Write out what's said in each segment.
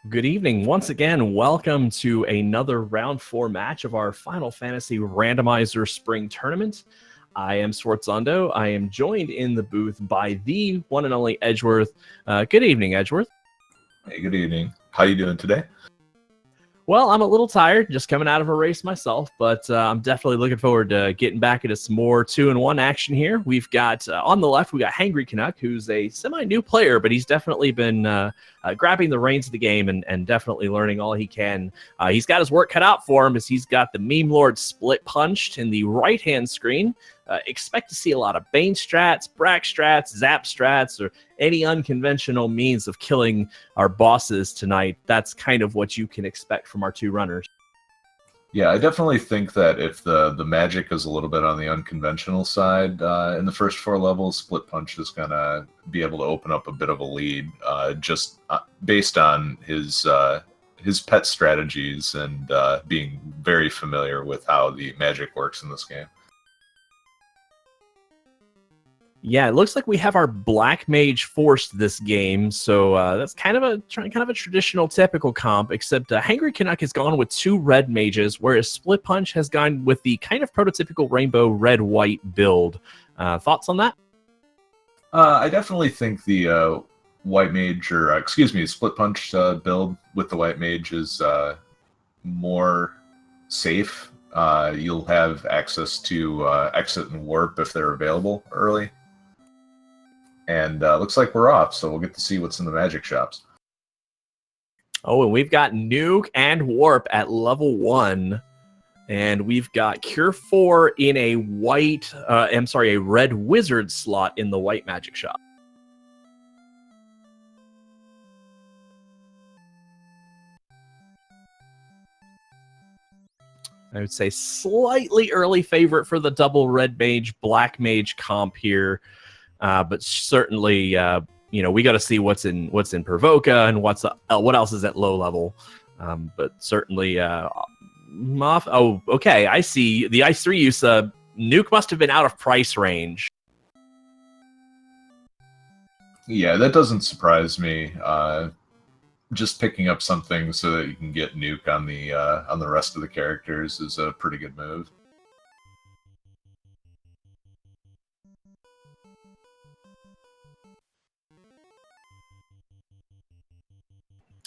Good evening. Once again, welcome to another round 4 match of our Final Fantasy Randomizer Spring Tournament. I am Swartzondo. I am joined in the booth by the one and only Edgeworth. Good evening, Edgeworth. Hey, good evening. How you doing today? Well, I'm a little tired, just coming out of a race myself, but I'm definitely looking forward to getting back into some more 2-in-1 action here. We've got, on the left, we got Hangry Canuck, who's a semi-new player, but he's definitely been grabbing the reins of the game and definitely learning all he can. He's got his work cut out for him as he's got the Meme Lord split punched in the right-hand screen. Expect to see a lot of Bane strats, Brack strats, Zap strats, or any unconventional means of killing our bosses tonight. That's kind of what you can expect from our two runners. Yeah, I definitely think that if the magic is a little bit on the unconventional side in the first 4 levels, Split Punch is going to be able to open up a bit of a lead just based on his pet strategies and being very familiar with how the magic works in this game. Yeah, it looks like we have our Black Mage forced this game, so that's kind of a traditional, typical comp, except Hangry Canuck has gone with 2 red mages, whereas Split Punch has gone with the kind of prototypical rainbow red-white build. Thoughts on that? I definitely think the white mage, or Split Punch build with the white mage is more safe. You'll have access to exit and warp if they're available early. And looks like we're off, so we'll get to see what's in the magic shops. Oh, and we've got Nuke and Warp at level 1. And we've got Cure 4 in a a red wizard slot in the white magic shop. I would say slightly early favorite for the double red mage, black mage comp here. But certainly, we got to see what's in Provoca and what else is at low level. But certainly, oh, okay. I see the Ice 3 use. Nuke must have been out of price range. Yeah, that doesn't surprise me. Just picking up something so that you can get Nuke on the rest of the characters is a pretty good move.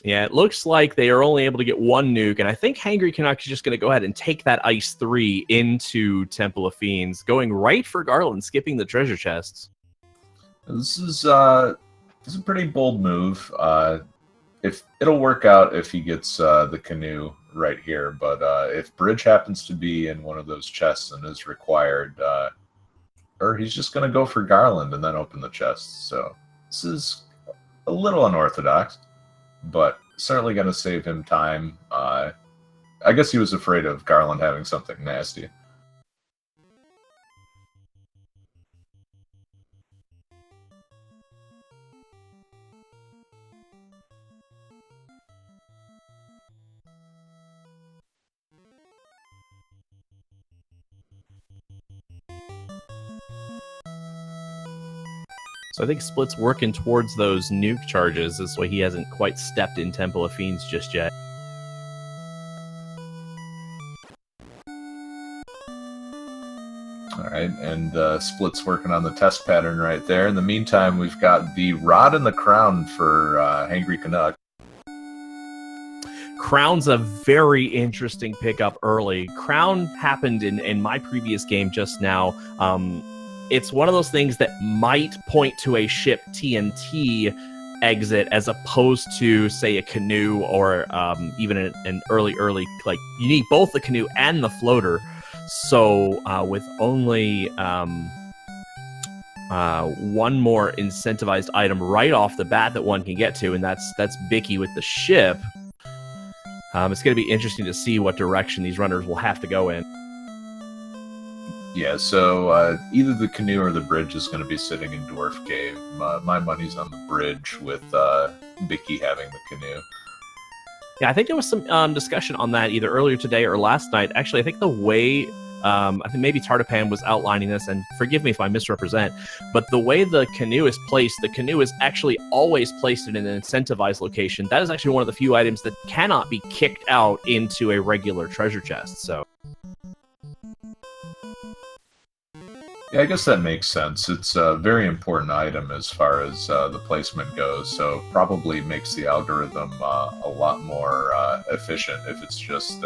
Yeah, it looks like they are only able to get 1 nuke, and I think Hangry Canuck is just going to go ahead and take that Ice 3 into Temple of Fiends, going right for Garland, skipping the treasure chests. This is a pretty bold move. If it'll work out if he gets the canoe right here, but if Bridge happens to be in one of those chests and is required, or he's just going to go for Garland and then open the chest. So this is a little unorthodox, but certainly going to save him time. I guess he was afraid of Garland having something nasty. So I think Split's working towards those nuke charges. This way he hasn't quite stepped in Temple of Fiends just yet. All right, and Split's working on the test pattern right there. In the meantime, we've got the Rod and the Crown for Hangry Canuck. Crown's a very interesting pickup early. Crown happened in my previous game just now. It's one of those things that might point to a ship TNT exit as opposed to, say, a canoe or even an early, like, you need both the canoe and the floater. So with only one more incentivized item right off the bat that one can get to, and that's Bicky with the ship, it's going to be interesting to see what direction these runners will have to go in. Yeah, so either the canoe or the bridge is going to be sitting in Dwarf Cave. My money's on the bridge with Bicky having the canoe. Yeah, I think there was some discussion on that either earlier today or last night. Actually, I think the way I think maybe Tartapan was outlining this, and forgive me if I misrepresent, but the way the canoe is placed, the canoe is actually always placed in an incentivized location. That is actually one of the few items that cannot be kicked out into a regular treasure chest. So Yeah, I guess that makes sense. It's a very important item as far as the placement goes, so probably makes the algorithm a lot more efficient if it's just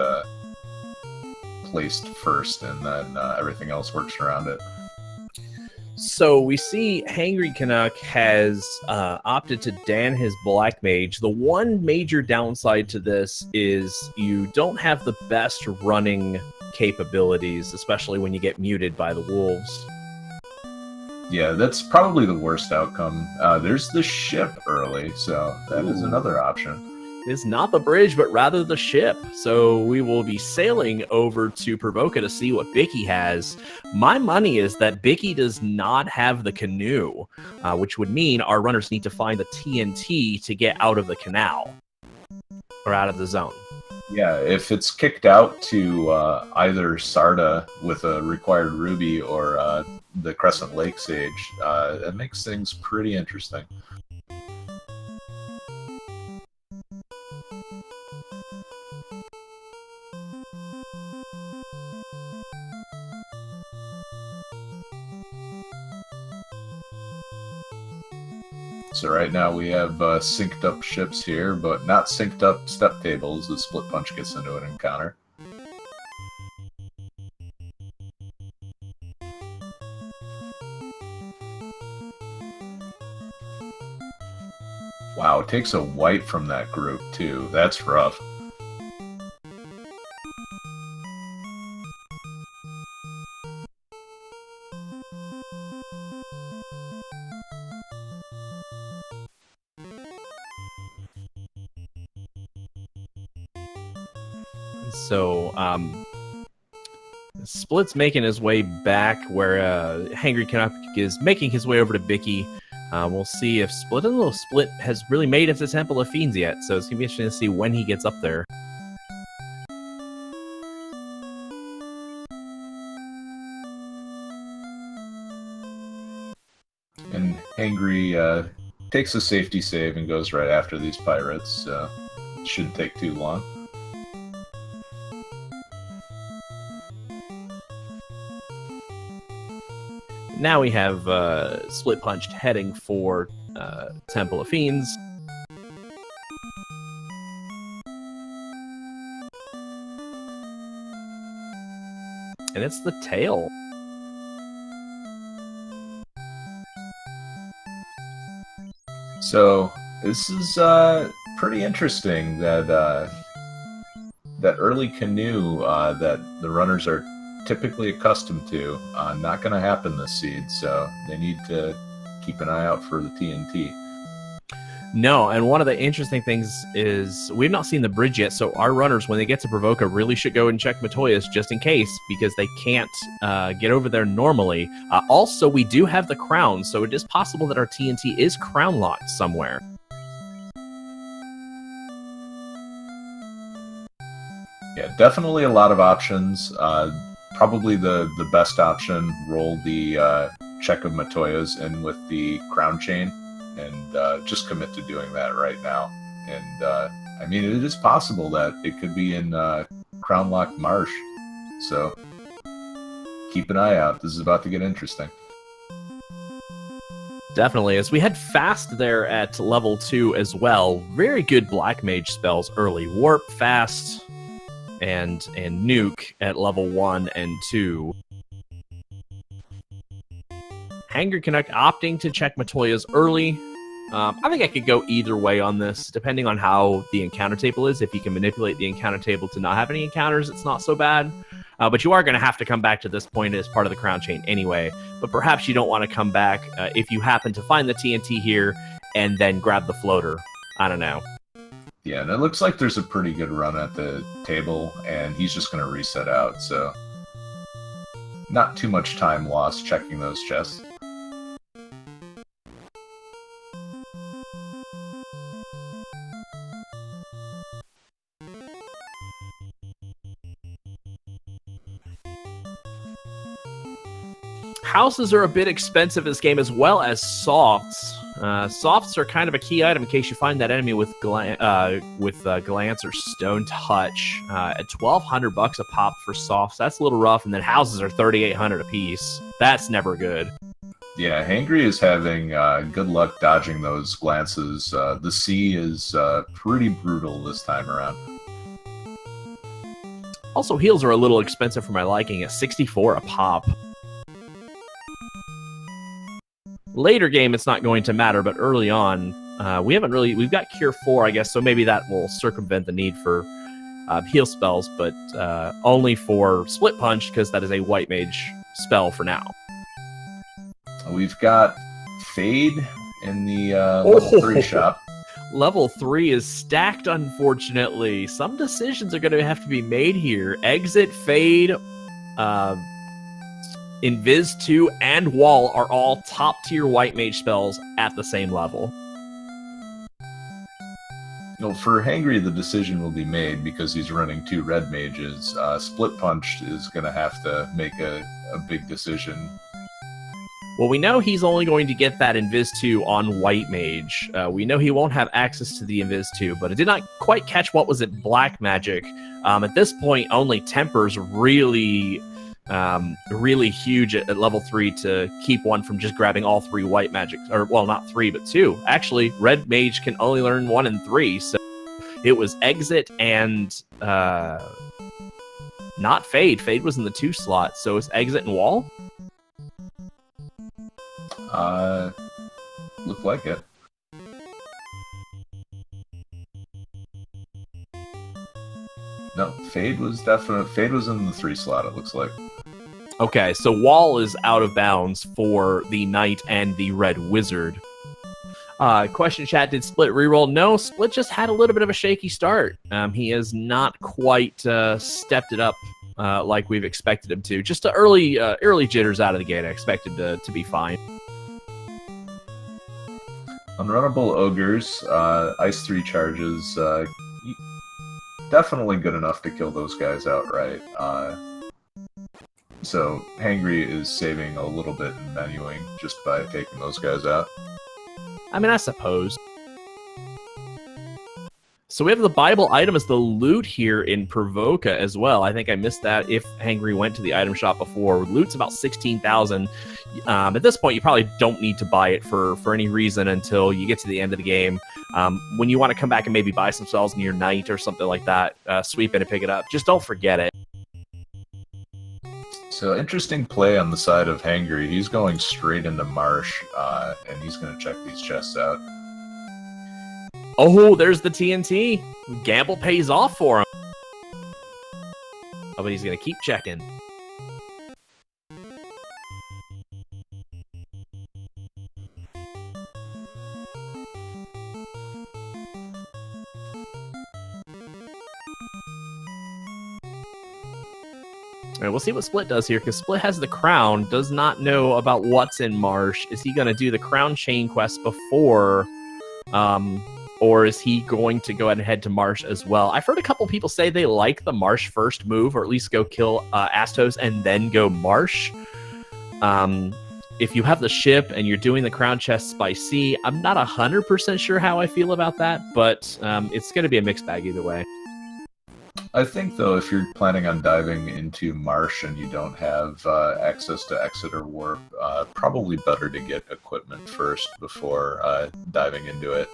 placed first and then everything else works around it. So we see Hangry Canuck has opted to Dan his Black Mage. The one major downside to this is you don't have the best running capabilities, especially when you get muted by the wolves. Yeah, that's probably the worst outcome. There's the ship early, so that is another option. It is not the bridge, but rather the ship. So we will be sailing over to Provoca to see what Bicky has. My money is that Bicky does not have the canoe, which would mean our runners need to find the TNT to get out of the canal or out of the zone. Yeah, if it's kicked out to either Sarda with a required ruby or the Crescent Lake Sage, it makes things pretty interesting. So right now we have synced up ships here, but not synced up step tables as Split Punch gets into an encounter. Wow, it takes a white from that group too. That's rough. So, Split's making his way back where Hangry Canuck is making his way over to Bicky. We'll see if Split, and little Split has really made it to Temple of Fiends yet, so it's going to be interesting to see when he gets up there. And Hangry takes a safety save and goes right after these pirates, so it shouldn't take too long. Now we have Split Punched heading for Temple of Fiends. And it's the tail. So this is pretty interesting that that early canoe that the runners are typically accustomed to, not going to happen this seed, so they need to keep an eye out for the TNT. No, and one of the interesting things is we've not seen the bridge yet, so our runners, when they get to Provoca, really should go and check Matoya's just in case, because they can't get over there normally. Also, we do have the crown, so it is possible that our TNT is crown locked somewhere. Yeah, definitely a lot of options. Probably the best option, roll the check of Matoya's in with the crown chain and just commit to doing that right now. And I mean, it is possible that it could be in Crown Lock Marsh. So keep an eye out. This is about to get interesting. Definitely, as we head fast there at level 2 as well. Very good Black Mage spells early. Warp, Fast, and Nuke at level 1 and 2. Hangry Canuck opting to check Matoya's early. I think I could go either way on this, depending on how the encounter table is. If you can manipulate the encounter table to not have any encounters, it's not so bad. But you are going to have to come back to this point as part of the crown chain anyway. But perhaps you don't want to come back if you happen to find the TNT here and then grab the floater. I don't know. Yeah, and it looks like there's a pretty good run at the table, and he's just going to reset out, so not too much time lost checking those chests. Houses are a bit expensive in this game, as well as softs. Softs are kind of a key item in case you find that enemy with glance or stone touch. At $1,200 a pop for softs, that's a little rough. And then houses are $3,800 a piece. That's never good. Yeah, Hangry is having good luck dodging those glances. The sea is pretty brutal this time around. Also, heals are a little expensive for my liking at $64 a pop. Later game, it's not going to matter, but early on, we've got Cure 4, I guess, so maybe that will circumvent the need for heal spells, but only for Split Punch, because that is a White Mage spell for now. We've got Fade in the level 3 shop. Level 3 is stacked, unfortunately. Some decisions are going to have to be made here. Exit, Fade, Invis 2, and Wall are all top-tier White Mage spells at the same level. Well, for Hangry, the decision will be made because he's running 2 Red Mages. Split Punched is going to have to make a big decision. Well, we know he's only going to get that Invis 2 on White Mage. We know he won't have access to the Invis 2, but it did not quite catch what was it, Black Magic. At this point, only Temper's really huge at level 3 to keep one from just grabbing all 3 White Magics. Or, well, not 3, but 2. Actually, Red Mage can only learn 1 and 3, so it was Exit and not Fade. Fade was in the 2 slot, so it's Exit and Wall? Looked like it. No, Fade was in the 3 slot, it looks like. Okay, so Wall is out of bounds for the Knight and the Red Wizard. Question chat, did Split reroll? No, Split just had a little bit of a shaky start. He has not quite stepped it up like we've expected him to. Just the early jitters out of the gate. I expected to be fine. Unrunnable Ogres, Ice 3 charges, definitely good enough to kill those guys outright. So Hangry is saving a little bit in menuing just by taking those guys out. I mean, I suppose. So we have the Bible item as the loot here in Provoca as well. I think I missed that if Hangry went to the item shop before. Loot's about 16,000. At this point, you probably don't need to buy it for any reason until you get to the end of the game. When you want to come back and maybe buy some spells in your Knight or something like that, sweep in and pick it up. Just don't forget it. So interesting play on the side of Hangry. He's going straight into Marsh, and he's going to check these chests out. Oh, there's the TNT. Gamble pays off for him. Oh, but he's going to keep checking. All right, we'll see what Split does here, because Split has the crown, does not know about what's in Marsh. Is he going to do the crown chain quest before, or is he going to go ahead and head to Marsh as well? I've heard a couple people say they like the Marsh first move, or at least go kill Astos and then go Marsh. If you have the ship and you're doing the crown chests by sea, I'm not 100% sure how I feel about that, but it's going to be a mixed bag either way. I think, though, if you're planning on diving into Marsh and you don't have access to Exit or Warp, probably better to get equipment first before diving into it.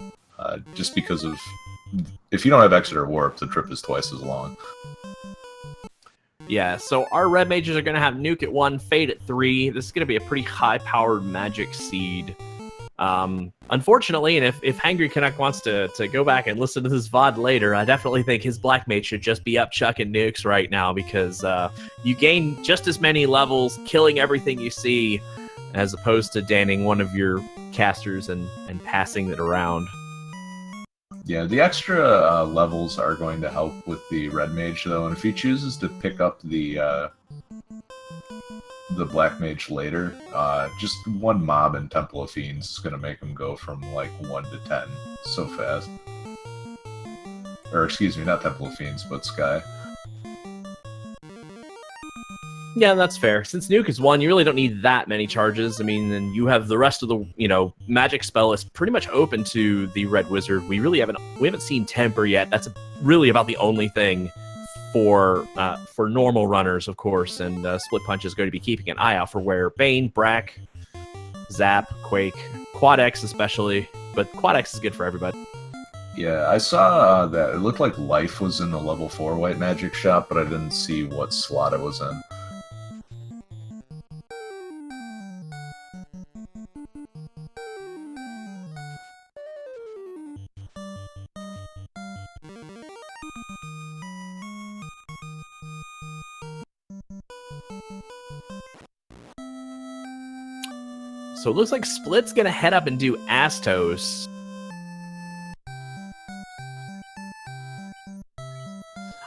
Just because of... If you don't have Exit or Warp, the trip is twice as long. Yeah, so our Red Mages are going to have Nuke at 1, Fade at 3. This is going to be a pretty high-powered magic seed. Unfortunately, and if Hangry Canuck wants to go back and listen to this VOD later, I definitely think his Black Mage should just be up chucking nukes right now, because you gain just as many levels killing everything you see as opposed to danning one of your casters and passing it around. Yeah, the extra levels are going to help with the Red Mage, though, and if he chooses to pick up the Black Mage later, just one mob in Temple of Fiends is going to make him go from, like, 1 to 10 so fast. Or, excuse me, not Temple of Fiends, but Sky. Yeah, that's fair. Since Nuke is 1, you really don't need that many charges. I mean, and you have the rest of the, magic spell is pretty much open to the Red Wizard. We haven't seen Temper yet. That's really about the only thing for normal runners, of course. And Split Punch is going to be keeping an eye out for where Bane, Brack, Zap, Quake, Quad X especially, but Quad X is good for everybody. Yeah, I saw that it looked like Life was in the level 4 white magic shop, but I didn't see what slot it was in. So it looks like Split's going to head up and do Astos.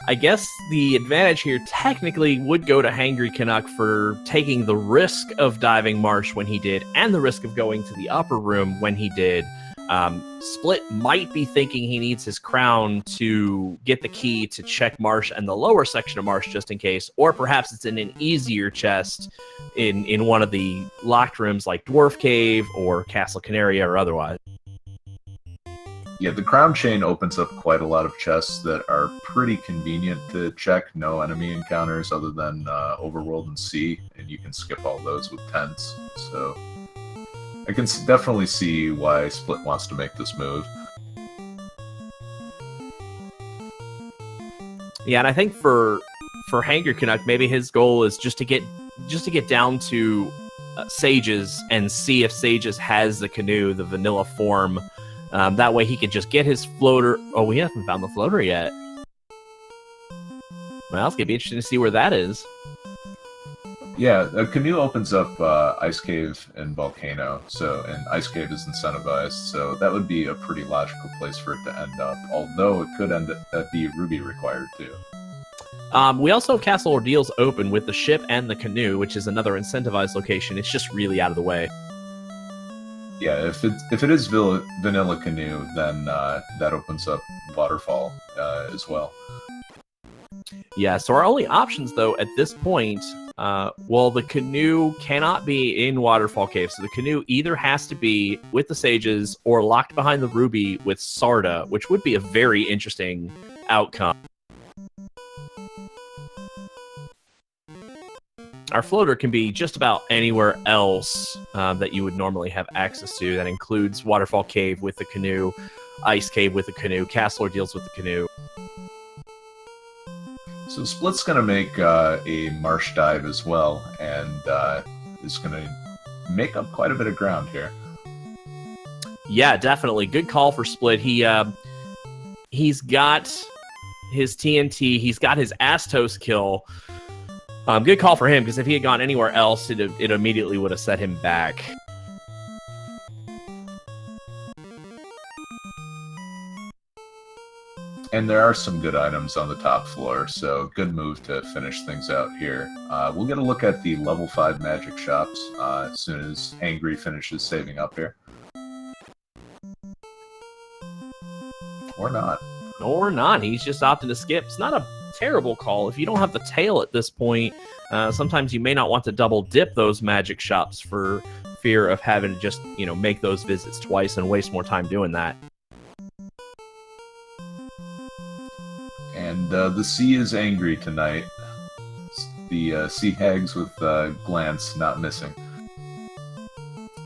I guess the advantage here technically would go to Hangry Canuck for taking the risk of diving Marsh when he did, and the risk of going to the upper room when he did. Split might be thinking he needs his crown to get the key to check Marsh and the lower section of Marsh just in case, or perhaps it's in an easier chest in one of the locked rooms like Dwarf Cave or Castle Canaria or otherwise. Yeah, the Crown Chain opens up quite a lot of chests that are pretty convenient to check. No enemy encounters other than Overworld and Sea, and you can skip all those with tents. So I can definitely see why Split wants to make this move. Yeah, and I think for Hangry Canuck, maybe his goal is just to get down to Sages and see if Sages has the canoe, the vanilla form. That way he can just get his floater. Oh, we haven't found the floater yet. Well, it's going to be interesting to see where that is. Yeah, a canoe opens up Ice Cave and Volcano, and Ice Cave is incentivized, so that would be a pretty logical place for it to end up, although it could end up be Ruby required too. We also have Castle Ordeals open with the ship and the canoe, which is another incentivized location. It's just really out of the way. Yeah, if it is Vanilla Canoe, then that opens up Waterfall as well. Yeah, so our only options, though, at this point, the canoe cannot be in Waterfall Cave. So the canoe either has to be with the Sages or locked behind the Ruby with Sarda, which would be a very interesting outcome. Our floater can be just about anywhere else that you would normally have access to. That includes Waterfall Cave with the canoe, Ice Cave with the canoe, Castle Ordeals with the canoe. So Split's going to make a Marsh dive as well, and is going to make up quite a bit of ground here. Yeah, definitely. Good call for Split. He's got his TNT. He's got his Astos kill. Good call for him, because if he had gone anywhere else, it immediately would have set him back. And there are some good items on the top floor, so good move to finish things out here. We'll get a look at the level 5 magic shops as soon as Hangry finishes saving up here. Or not. Or not. He's just opting to skip. It's not a terrible call. If you don't have the tail at this point, sometimes you may not want to double dip those magic shops for fear of having to just, make those visits twice and waste more time doing that. And the sea is angry tonight. The sea hags with glance not missing.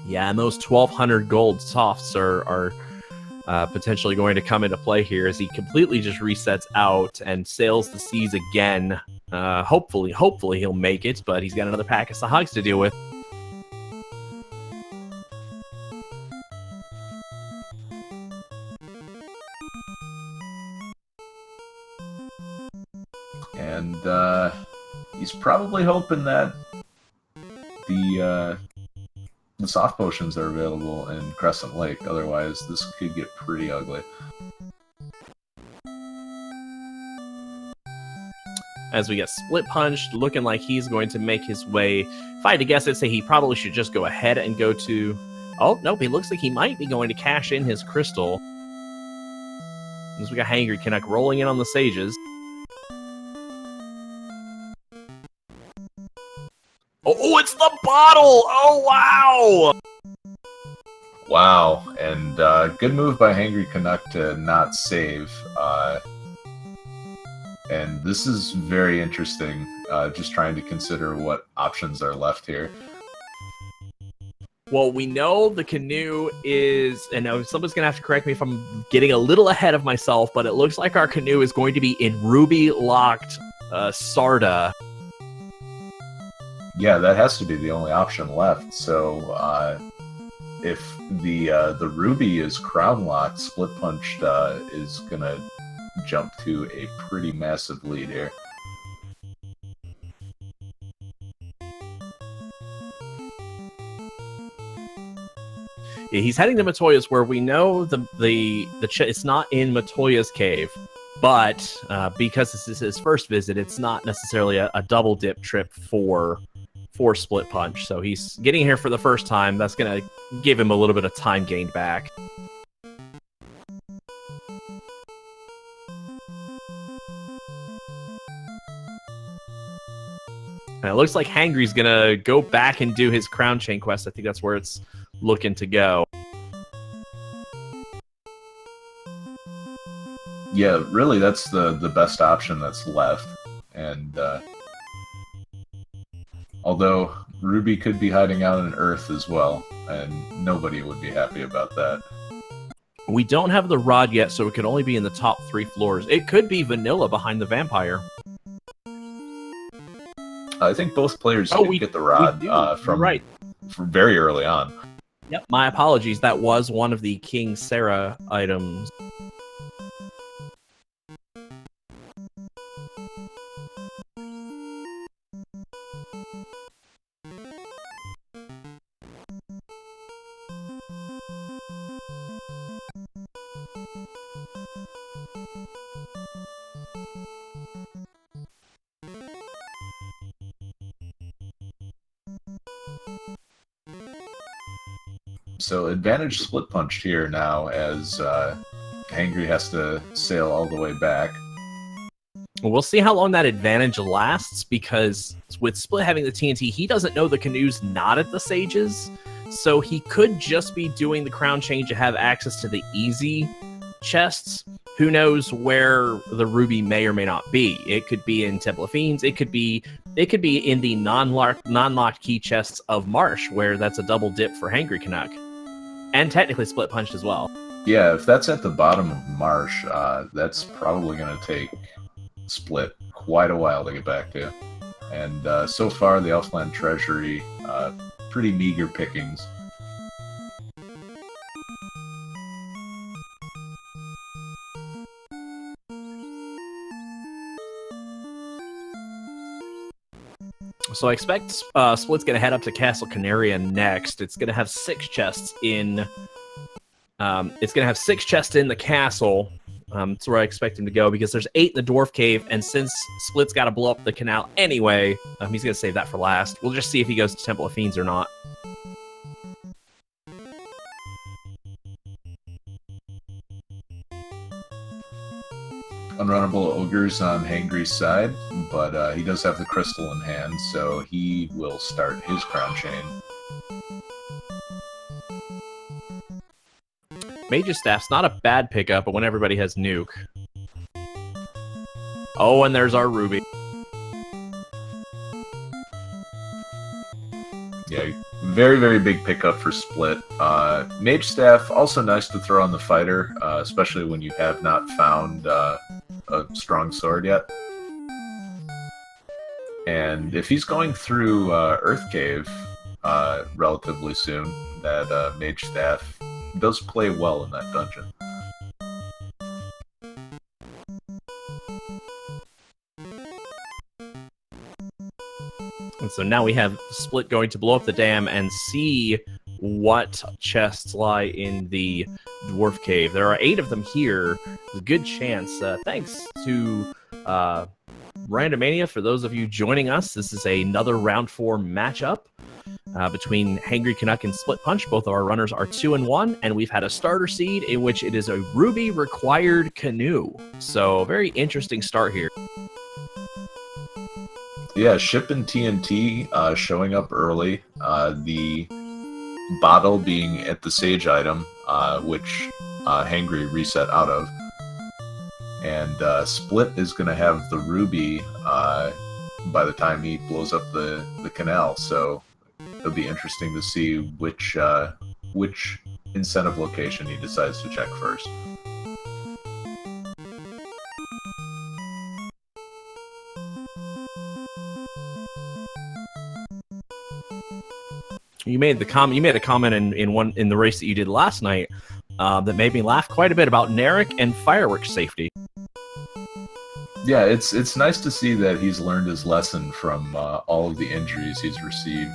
Yeah, and those 1,200 gold softs are potentially going to come into play here as he completely just resets out and sails the seas again. Hopefully he'll make it, but he's got another pack of Sahags to deal with. And he's probably hoping that the soft potions are available in Crescent Lake, otherwise this could get pretty ugly. As we get Split Punched, looking like he's going to make his way. If I had to guess, I'd say he probably should just go ahead and go to... Oh, nope, he looks like he might be going to cash in his crystal. As we got Hangry Canuck rolling in on the Sages. the bottle! Oh, wow! Wow, and good move by Hangry Canuck to not save. And this is very interesting, just trying to consider what options are left here. Well, we know the canoe is, and someone's going to have to correct me if I'm getting a little ahead of myself, but it looks like our canoe is going to be in ruby-locked Sarda. Yeah, that has to be the only option left. So if the ruby is crown-locked, Split-punched is going to jump to a pretty massive lead here. Yeah, he's heading to Matoya's, where we know it's not in Matoya's cave, but because this is his first visit, it's not necessarily a double dip trip for Split Punch. So he's getting here for the first time. That's going to give him a little bit of time gained back. And it looks like Hangry's going to go back and do his Crown Chain quest. I think that's where it's looking to go. Yeah, really, that's the best option that's left. And although Ruby could be hiding out in Earth as well, and nobody would be happy about that. We don't have the rod yet, so it could only be in the top 3 floors. It could be vanilla behind the vampire. I think both players did get the rod from very early on. Yep, my apologies. That was one of the King Sarah items. So advantage Split Punched here now, as Hangry has to sail all the way back. We'll see how long that advantage lasts, because with Split having the TNT, he doesn't know the canoe's not at the Sages, so he could just be doing the Crown Chain to have access to the easy chests. Who knows where the ruby may or may not be? It could be in Temple of Fiends. It could be in the non-locked key chests of Marsh, where that's a double dip for Hangry Canuck. And technically Split Punched as well. Yeah, if that's at the bottom of Marsh, that's probably going to take Split quite a while to get back to. And so far, the Elfland Treasury, pretty meager pickings. So I expect Split's going to head up to Castle Canaria next. It's going to have 6 chests in. It's going to have 6 chests in the castle. That's where I expect him to go, because there's 8 in the Dwarf Cave, and since Split's got to blow up the canal anyway, he's going to save that for last. We'll just see if he goes to Temple of Fiends or not. Unrunnable Ogres on Hangry's side, but he does have the crystal in hand, so he will start his Crown Chain. Mage's Staff's not a bad pickup, but when everybody has Nuke. Oh, and there's our Ruby. Yeah, very, very big pickup for Split. Mage Staff, also nice to throw on the fighter, especially when you have not found a strong sword yet. And if he's going through Earth Cave relatively soon, that Mage Staff does play well in that dungeon. And so now we have Split going to blow up the dam and see what chests lie in the Dwarf Cave. There are 8 of them here. There's a good chance. Thanks to Randomania for those of you joining us. This is another round 4 matchup between Hangry Canuck and Split Punch. Both of our runners are 2-1, and we've had a starter seed in which it is a Ruby required canoe. So very interesting start here. Yeah, ship and TNT showing up early. The bottle being at the sage item, which Hangry reset out of. And Split is going to have the ruby by the time he blows up the canal. So it'll be interesting to see which incentive location he decides to check first. You made a comment in the race that you did last night that made me laugh quite a bit about Narek and fireworks safety. Yeah, it's nice to see that he's learned his lesson from all of the injuries he's received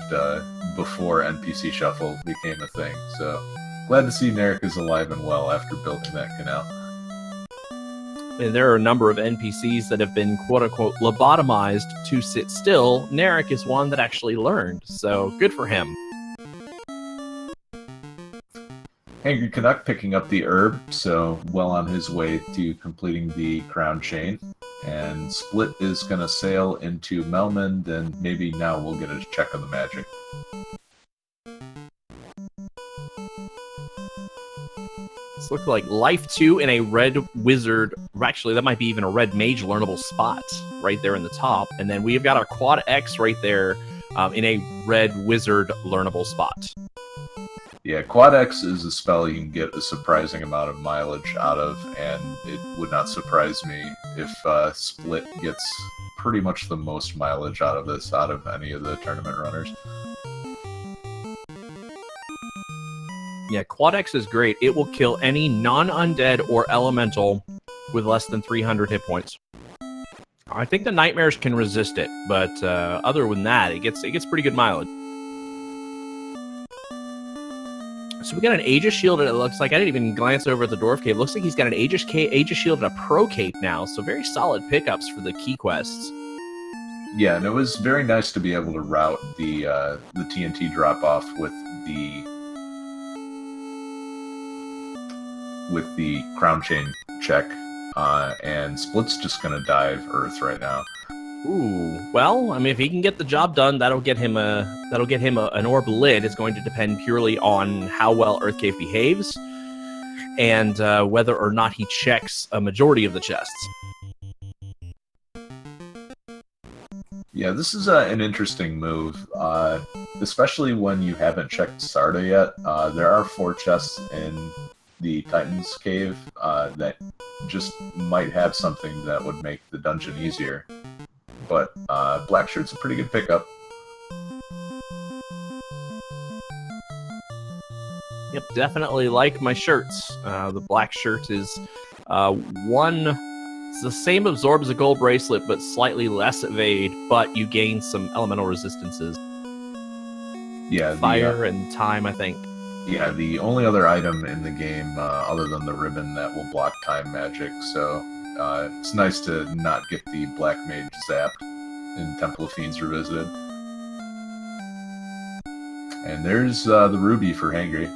before NPC Shuffle became a thing. So glad to see Narek is alive and well after building that canal. And there are a number of NPCs that have been quote-unquote lobotomized to sit still. Narek is one that actually learned, so good for him. Hangry Canuck picking up the herb, so well on his way to completing the crown chain. And Split is going to sail into Melmond, and maybe now we'll get a check of the magic. This looks like Life 2 in a red wizard. Actually, that might be even a red mage learnable spot right there in the top. And then we've got our Quad X right there in a red wizard learnable spot. Yeah, Quad X is a spell you can get a surprising amount of mileage out of, and it would not surprise me if Split gets pretty much the most mileage out of this out of any of the tournament runners. Yeah, Quad X is great. It will kill any non-undead or elemental with less than 300 hit points. I think the nightmares can resist it, but other than that, it gets pretty good mileage. So we got an Aegis Shield, and it looks like, I didn't even glance over at the Dwarf Cave. It looks like he's got an Aegis Shield and a Pro Cape now, so very solid pickups for the key quests. Yeah, and it was very nice to be able to route the TNT drop-off with the crown chain check, and Split's just going to dive Earth right now. Ooh, well, I mean, if he can get the job done, that'll get him an orb lid. It's going to depend purely on how well Earth Cave behaves, and whether or not he checks a majority of the chests. Yeah, this is an interesting move, especially when you haven't checked Sarda yet. There are 4 chests in the Titan's Cave that just might have something that would make the dungeon easier. But Black Shirt's a pretty good pickup. Yep, definitely like my shirts. The Black Shirt is it's the same absorb as a gold bracelet, but slightly less evade, but you gain some elemental resistances. Yeah, Fire and time, I think. Yeah, the only other item in the game, other than the ribbon, that will block time magic, so it's nice to not get the Black Mage zapped in Temple of Fiends Revisited. And there's the ruby for Hangry.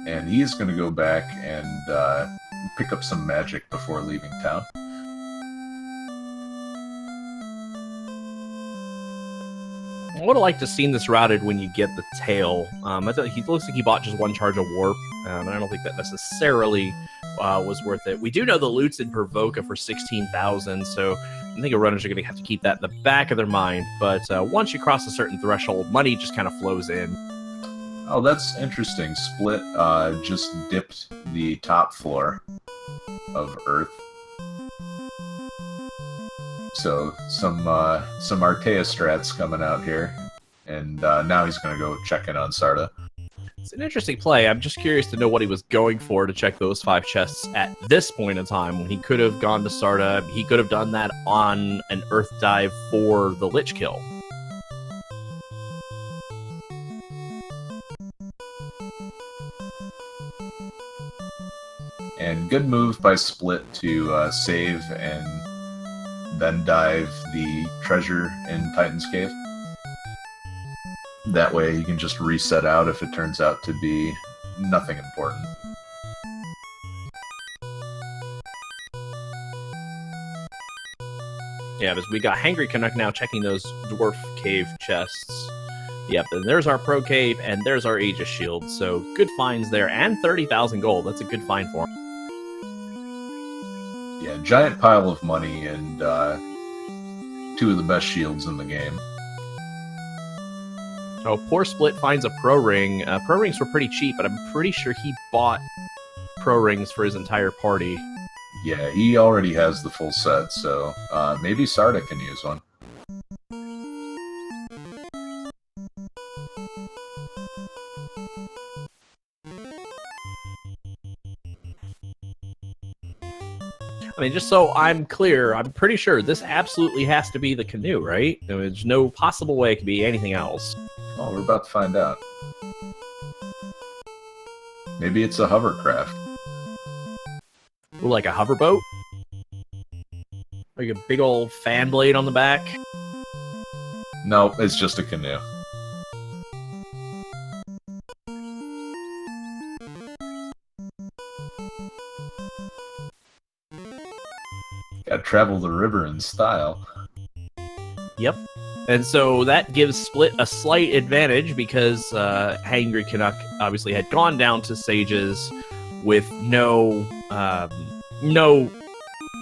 And he's going to go back and pick up some magic before leaving town. I would have liked to have seen this routed when you get the tail. He looks like he bought just 1 charge of warp, and I don't think that necessarily was worth it. We do know the loot's in Provoca for 16,000, so I think runners are going to have to keep that in the back of their mind. But once you cross a certain threshold, money just kind of flows in. Oh, that's interesting. Split just dipped the top floor of Earth. So some Artea strats coming out here, and now he's going to go check in on Sarda. It's an interesting play. I'm just curious to know what he was going for to check those 5 chests at this point in time, when he could have gone to Sarda. He could have done that on an Earth dive for the Lich kill. And good move by Split to save and then dive the treasure in Titan's Cave. That way you can just reset out if it turns out to be nothing important. Yeah, because we got Hangry Canuck now checking those dwarf cave chests. Yep, and there's our pro cave, and there's our Aegis shield. So good finds there, and 30,000 gold. That's a good find for him. Yeah, giant pile of money and 2 of the best shields in the game. Oh, poor Split finds a pro ring. Pro rings were pretty cheap, but I'm pretty sure he bought pro rings for his entire party. Yeah, he already has the full set, so maybe Sarda can use one. I mean, just so I'm clear, I'm pretty sure this absolutely has to be the canoe, right? There's no possible way it could be anything else. Oh, we're about to find out. Maybe it's a hovercraft. Ooh, like a hoverboat? Like a big old fan blade on the back? No, it's just a canoe. Gotta travel the river in style. Yep. And so that gives Split a slight advantage because Hangry Canuck obviously had gone down to Sages with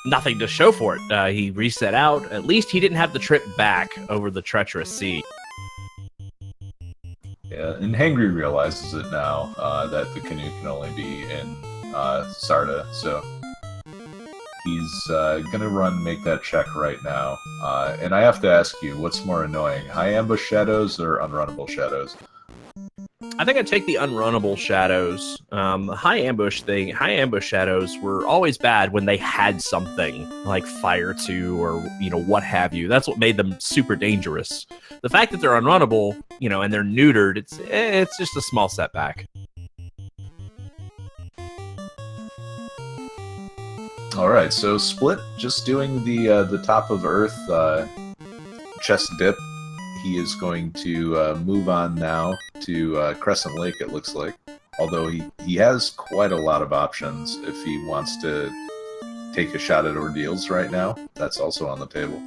nothing to show for it. He reset out. At least he didn't have the trip back over the treacherous sea. Yeah, and Hangry realizes it now that the canoe can only be in Sarda, so he's gonna make that check right now. And I have to ask you, what's more annoying, high ambush shadows or unrunnable shadows? I think I'd take the unrunnable shadows. High ambush shadows were always bad when they had something like Fire 2 or, what have you. That's what made them super dangerous. The fact that they're unrunnable, and they're neutered, it's just a small setback. Alright, so Split just doing the top of Earth chest dip. He is going to move on now to Crescent Lake, it looks like. Although he has quite a lot of options if he wants to take a shot at Ordeals right now. That's also on the table.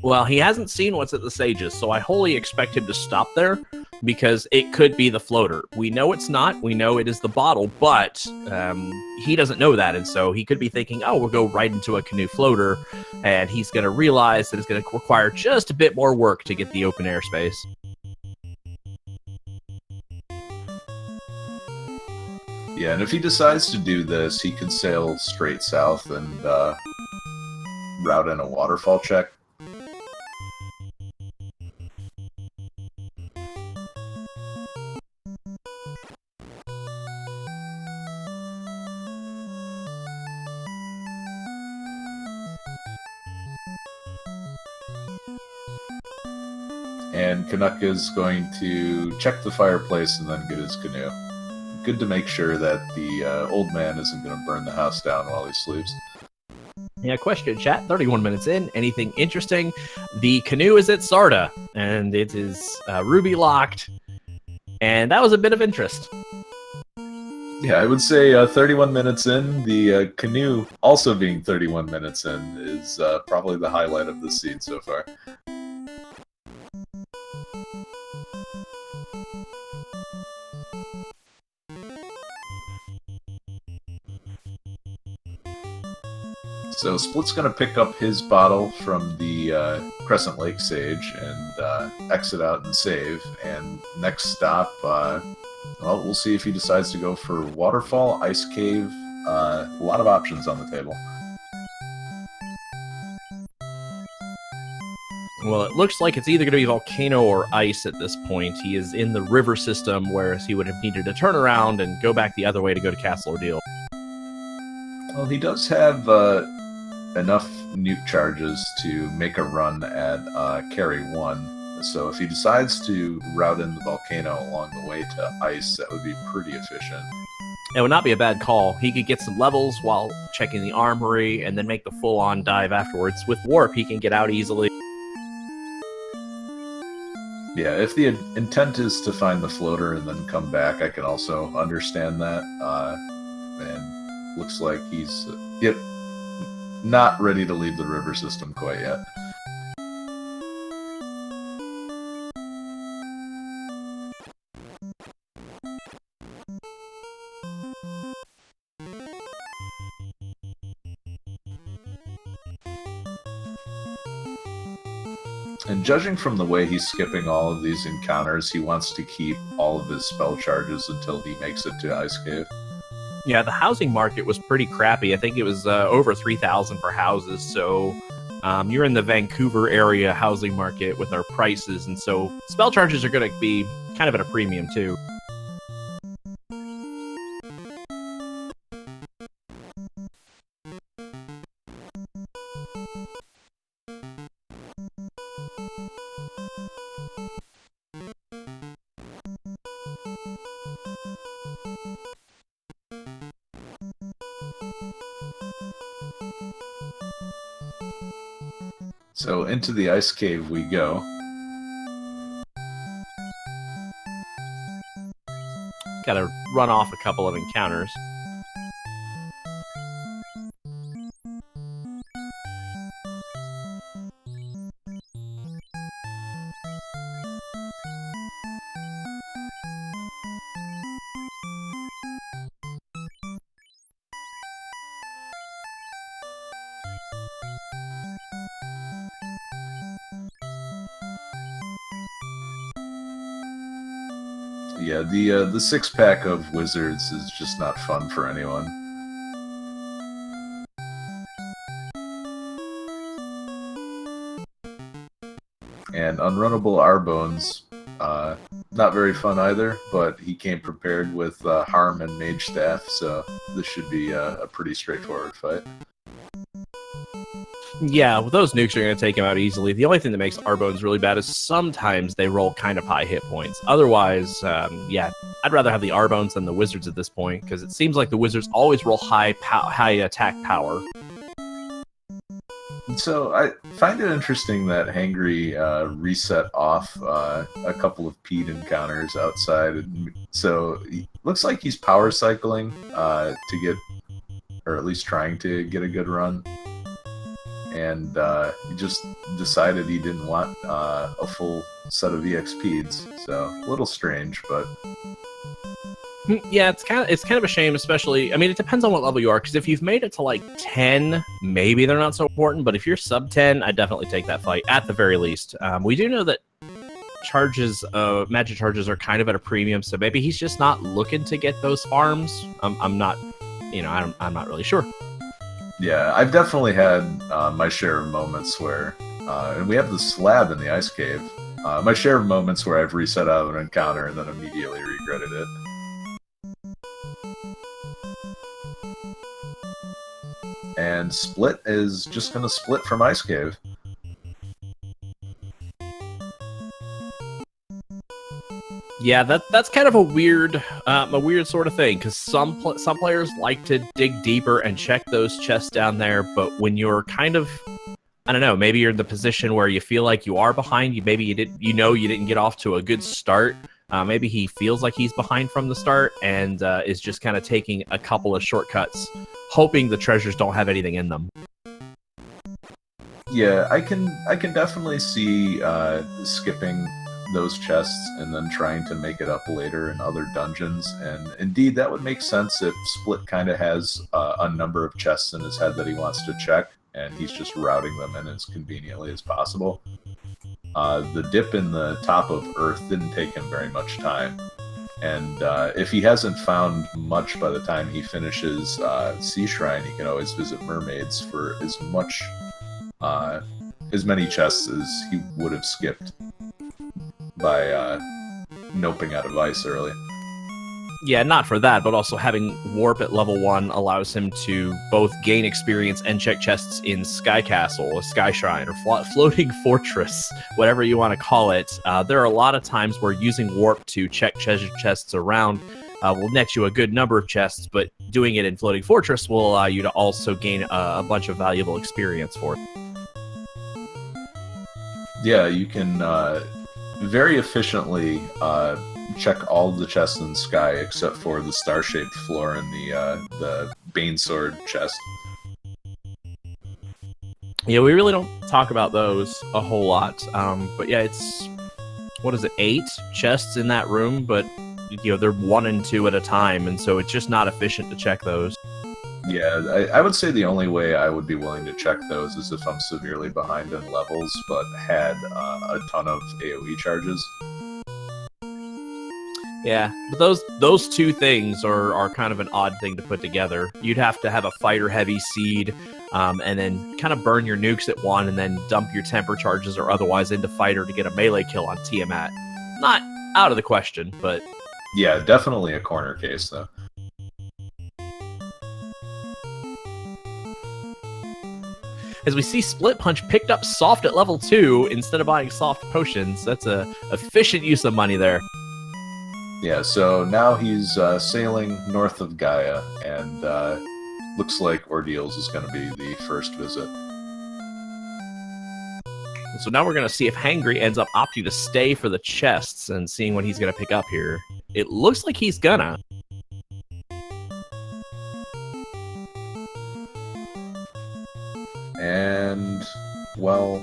Well, he hasn't seen what's at the Sages, so I wholly expect him to stop there, because it could be the floater. We know it's not. We know it is the bottle, but he doesn't know that, and so he could be thinking, oh, we'll go right into a canoe floater, and he's going to realize that it's going to require just a bit more work to get the open air space. Yeah, and if he decides to do this, he could sail straight south and route in a waterfall check. And Canuck is going to check the fireplace and then get his canoe. Good to make sure that the old man isn't going to burn the house down while he sleeps. Yeah, question, chat. 31 minutes in. Anything interesting? The canoe is at Sarda, and it is ruby locked, and that was a bit of interest. Yeah, I would say 31 minutes in, the canoe also being 31 minutes in is probably the highlight of the scene so far. So Split's going to pick up his bottle from the Crescent Lake Sage and exit out and save. And next stop, well, we'll see if he decides to go for Waterfall, Ice Cave. A lot of options on the table. Well, it looks like it's either going to be Volcano or Ice at this point. He is in the river system, whereas he would have needed to turn around and go back the other way to go to Castle Ordeal. Well, he does have enough nuke charges to make a run at Carry 1. So if he decides to route in the Volcano along the way to Ice, that would be pretty efficient. It would not be a bad call. He could get some levels while checking the armory and then make the full-on dive afterwards. With Warp, he can get out easily. Yeah, if the intent is to find the floater and then come back, I can also understand that. And looks like he's not ready to leave the river system quite yet. And judging from the way he's skipping all of these encounters, he wants to keep all of his spell charges until he makes it to Ice Cave. Yeah, the housing market was pretty crappy. I think it was over 3,000 for houses. So you're in the Vancouver area housing market with our prices, and so spell charges are going to be kind of at a premium too. So into the Ice Cave we go. Got to run off a couple of encounters. Yeah, the 6-pack of wizards is just not fun for anyone. And Unrunnable Arbones, not very fun either, but he came prepared with Harm and Mage Staff, so this should be a pretty straightforward fight. Yeah, well, those nukes are going to take him out easily. The only thing that makes Arbones really bad is sometimes they roll kind of high hit points. Otherwise, yeah, I'd rather have the Arbones than the Wizards at this point, because it seems like the Wizards always roll high attack power. So I find it interesting that Hangry reset off a couple of Pete encounters outside. So it looks like he's power cycling to get, or at least trying to get a good run. And he just decided he didn't want a full set of EXPs. So a little strange, but yeah, it's kind of a shame, especially. I mean, it depends on what level you are, because if you've made it to like 10, maybe they're not so important. But if you're sub 10, I'd definitely take that fight at the very least. We do know that magic charges are kind of at a premium, so maybe he's just not looking to get those farms. I'm not really sure. Yeah, I've definitely had my share of moments where, and we have the slab in the Ice Cave, my share of moments where I've reset out of an encounter and then immediately regretted it. And Split is just going to split from Ice Cave. Yeah, that's kind of a weird sort of thing, because some players like to dig deeper and check those chests down there, but when you're kind of, I don't know, maybe you're in the position where you feel like you are behind, you didn't get off to a good start. Maybe he feels like he's behind from the start and is just kind of taking a couple of shortcuts, hoping the treasures don't have anything in them. Yeah, I can definitely see skipping those chests and then trying to make it up later in other dungeons, and indeed that would make sense if Split kind of has a number of chests in his head that he wants to check, and he's just routing them in as conveniently as possible. The dip in the top of Earth didn't take him very much time, and if he hasn't found much by the time he finishes Sea Shrine, he can always visit Mermaids for as many chests as he would have skipped by noping out of ice early. Yeah, not for that, but also having Warp at level 1 allows him to both gain experience and check chests in Sky Castle, Sky Shrine, or Floating Fortress, whatever you want to call it. There are a lot of times where using Warp to check treasure chests around will net you a good number of chests, but doing it in Floating Fortress will allow you to also gain a bunch of valuable experience for it. Yeah, you can very efficiently check all of the chests in the sky except for the star-shaped floor and the Bane Sword chest. Yeah, we really don't talk about those a whole lot. But yeah, it's, what is it, 8 chests in that room, but they're 1 and 2 at a time, and so it's just not efficient to check those. Yeah, I would say the only way I would be willing to check those is if I'm severely behind in levels, but had a ton of AoE charges. Yeah, but those two things are kind of an odd thing to put together. You'd have to have a fighter-heavy seed, and then kind of burn your nukes at 1, and then dump your temper charges or otherwise into fighter to get a melee kill on Tiamat. Not out of the question, but... Yeah, definitely a corner case, though. As we see, Split Punch picked up soft at level 2 instead of buying soft potions. That's a efficient use of money there. Yeah, so now he's sailing north of Gaia, and looks like Ordeals is going to be the first visit. So now we're going to see if Hangry ends up opting to stay for the chests and seeing what he's going to pick up here. It looks like he's gonna. And, well,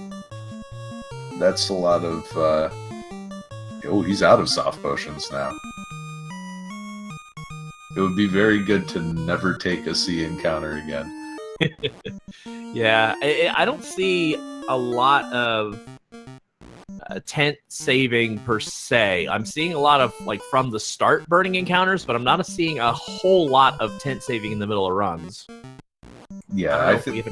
that's a lot of... oh, he's out of soft potions now. It would be very good to never take a sea encounter again. Yeah, I don't see a lot of tent saving per se. I'm seeing a lot of, like, from the start burning encounters, but I'm not seeing a whole lot of tent saving in the middle of runs. Yeah, I think...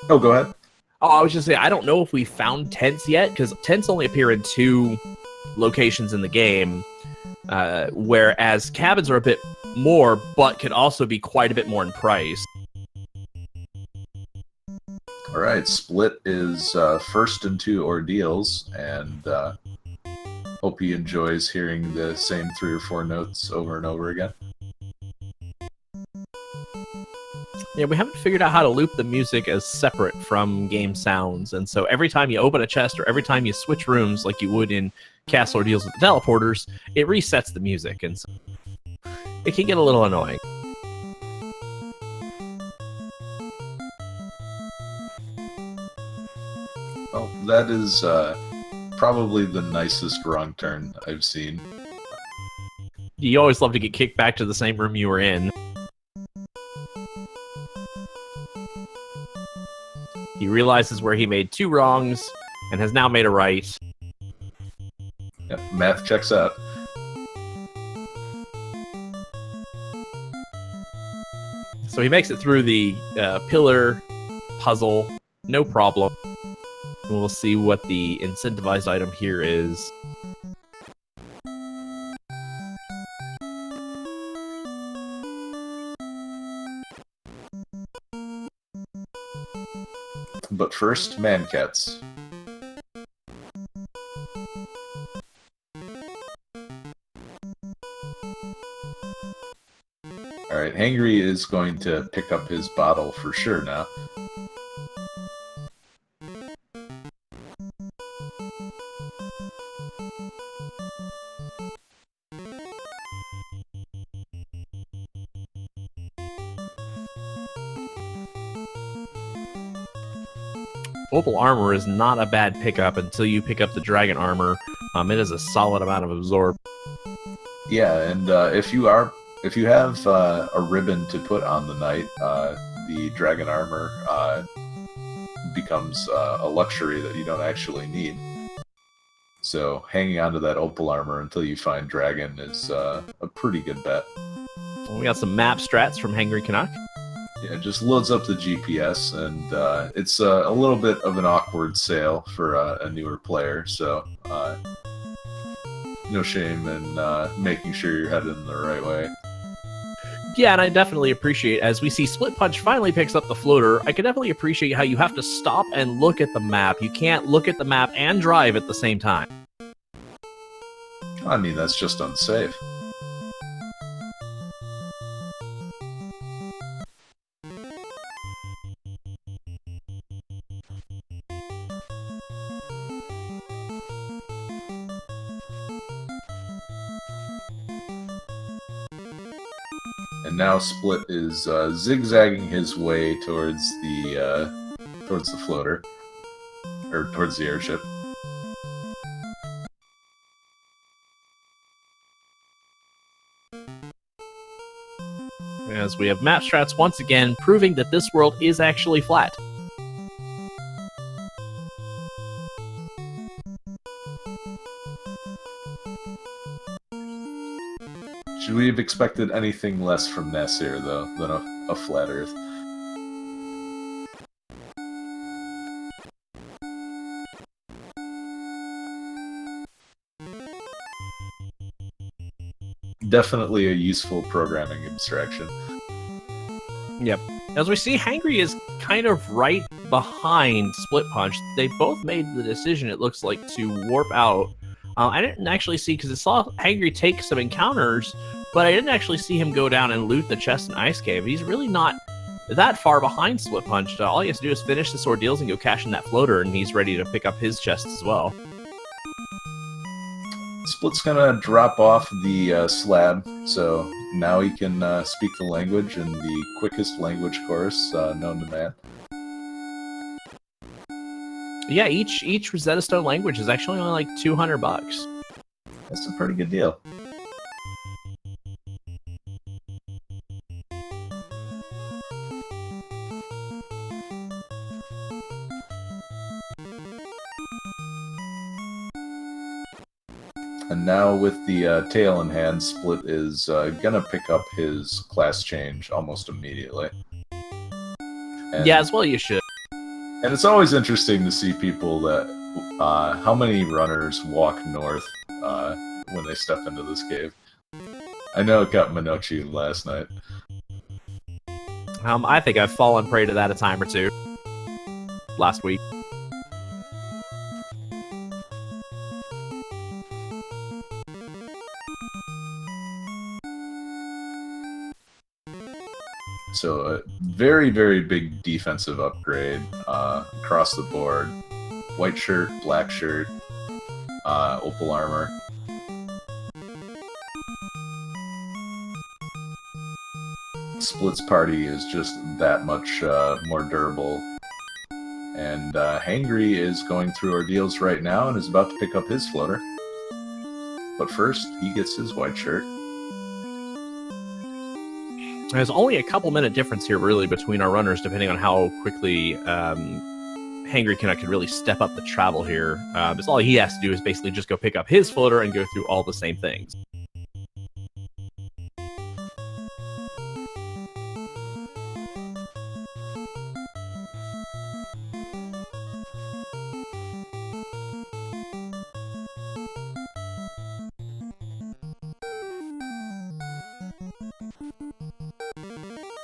Oh, go ahead. Oh, I was just saying, I don't know if we found tents yet, because tents only appear in 2 locations in the game, whereas cabins are a bit more, but could also be quite a bit more in price. Alright, Split is first in 2 ordeals, and hope he enjoys hearing the same 3 or 4 notes over and over again. Yeah, we haven't figured out how to loop the music as separate from game sounds, and so every time you open a chest or every time you switch rooms like you would in Castle Ordeals with the teleporters, it resets the music, and so it can get a little annoying. Well, that is probably the nicest wrong turn I've seen. You always love to get kicked back to the same room you were in. He realizes where he made 2 wrongs and has now made a right. Yep, math checks out. So he makes it through the pillar puzzle, no problem. And we'll see what the incentivized item here is. But first, Mancats. Alright, Hangry is going to pick up his bottle for sure now. Opal armor is not a bad pickup until you pick up the dragon armor. It is a solid amount of absorb. Yeah, and if you have a ribbon to put on the knight, the dragon armor becomes a luxury that you don't actually need. So hanging onto that opal armor until you find dragon is a pretty good bet. Well, we got some map strats from Hangry Canuck. Yeah, it just loads up the GPS, and it's a little bit of an awkward sail for a newer player, so no shame in making sure you're headed in the right way. Yeah, and I definitely appreciate, as we see Split Punch finally picks up the floater, I can definitely appreciate how you have to stop and look at the map. You can't look at the map and drive at the same time. I mean, that's just unsafe. And now Split is zigzagging his way towards the floater, or towards the airship. As we have map strats once again proving that this world is actually flat. Should we have expected anything less from Nasir, though, than a flat Earth? Definitely a useful programming abstraction. Yep. As we see, Hangry is kind of right behind Splitpunched. They both made the decision, it looks like, to warp out. I didn't actually see, because I saw Hangry take some encounters, but I didn't actually see him go down and loot the chest in Ice Cave. He's really not that far behind Splitpunched. All he has to do is finish this ordeals and go cash in that floater, and he's ready to pick up his chest as well. Split's gonna drop off the slab, so now he can speak the language in the quickest language course known to man. Yeah, each Rosetta Stone language is actually only like $200. That's a pretty good deal. And now with the tail in hand, Split is gonna pick up his class change almost immediately. And, Yeah, as well you should. And it's always interesting to see people that how many runners walk north when they step into this cave. I know it got Minochi last night. I think I've fallen prey to that a time or two last week. So a very, very big defensive upgrade across the board. White shirt, black shirt, opal armor. Split's party is just that much more durable. And Hangry is going through ordeals right now and is about to pick up his floater. But first, he gets his white shirt. There's only a couple minute difference here, really, between our runners, depending on how quickly Hangry Canuck can really step up the travel here. Because all he has to do is basically just go pick up his floater and go through all the same things.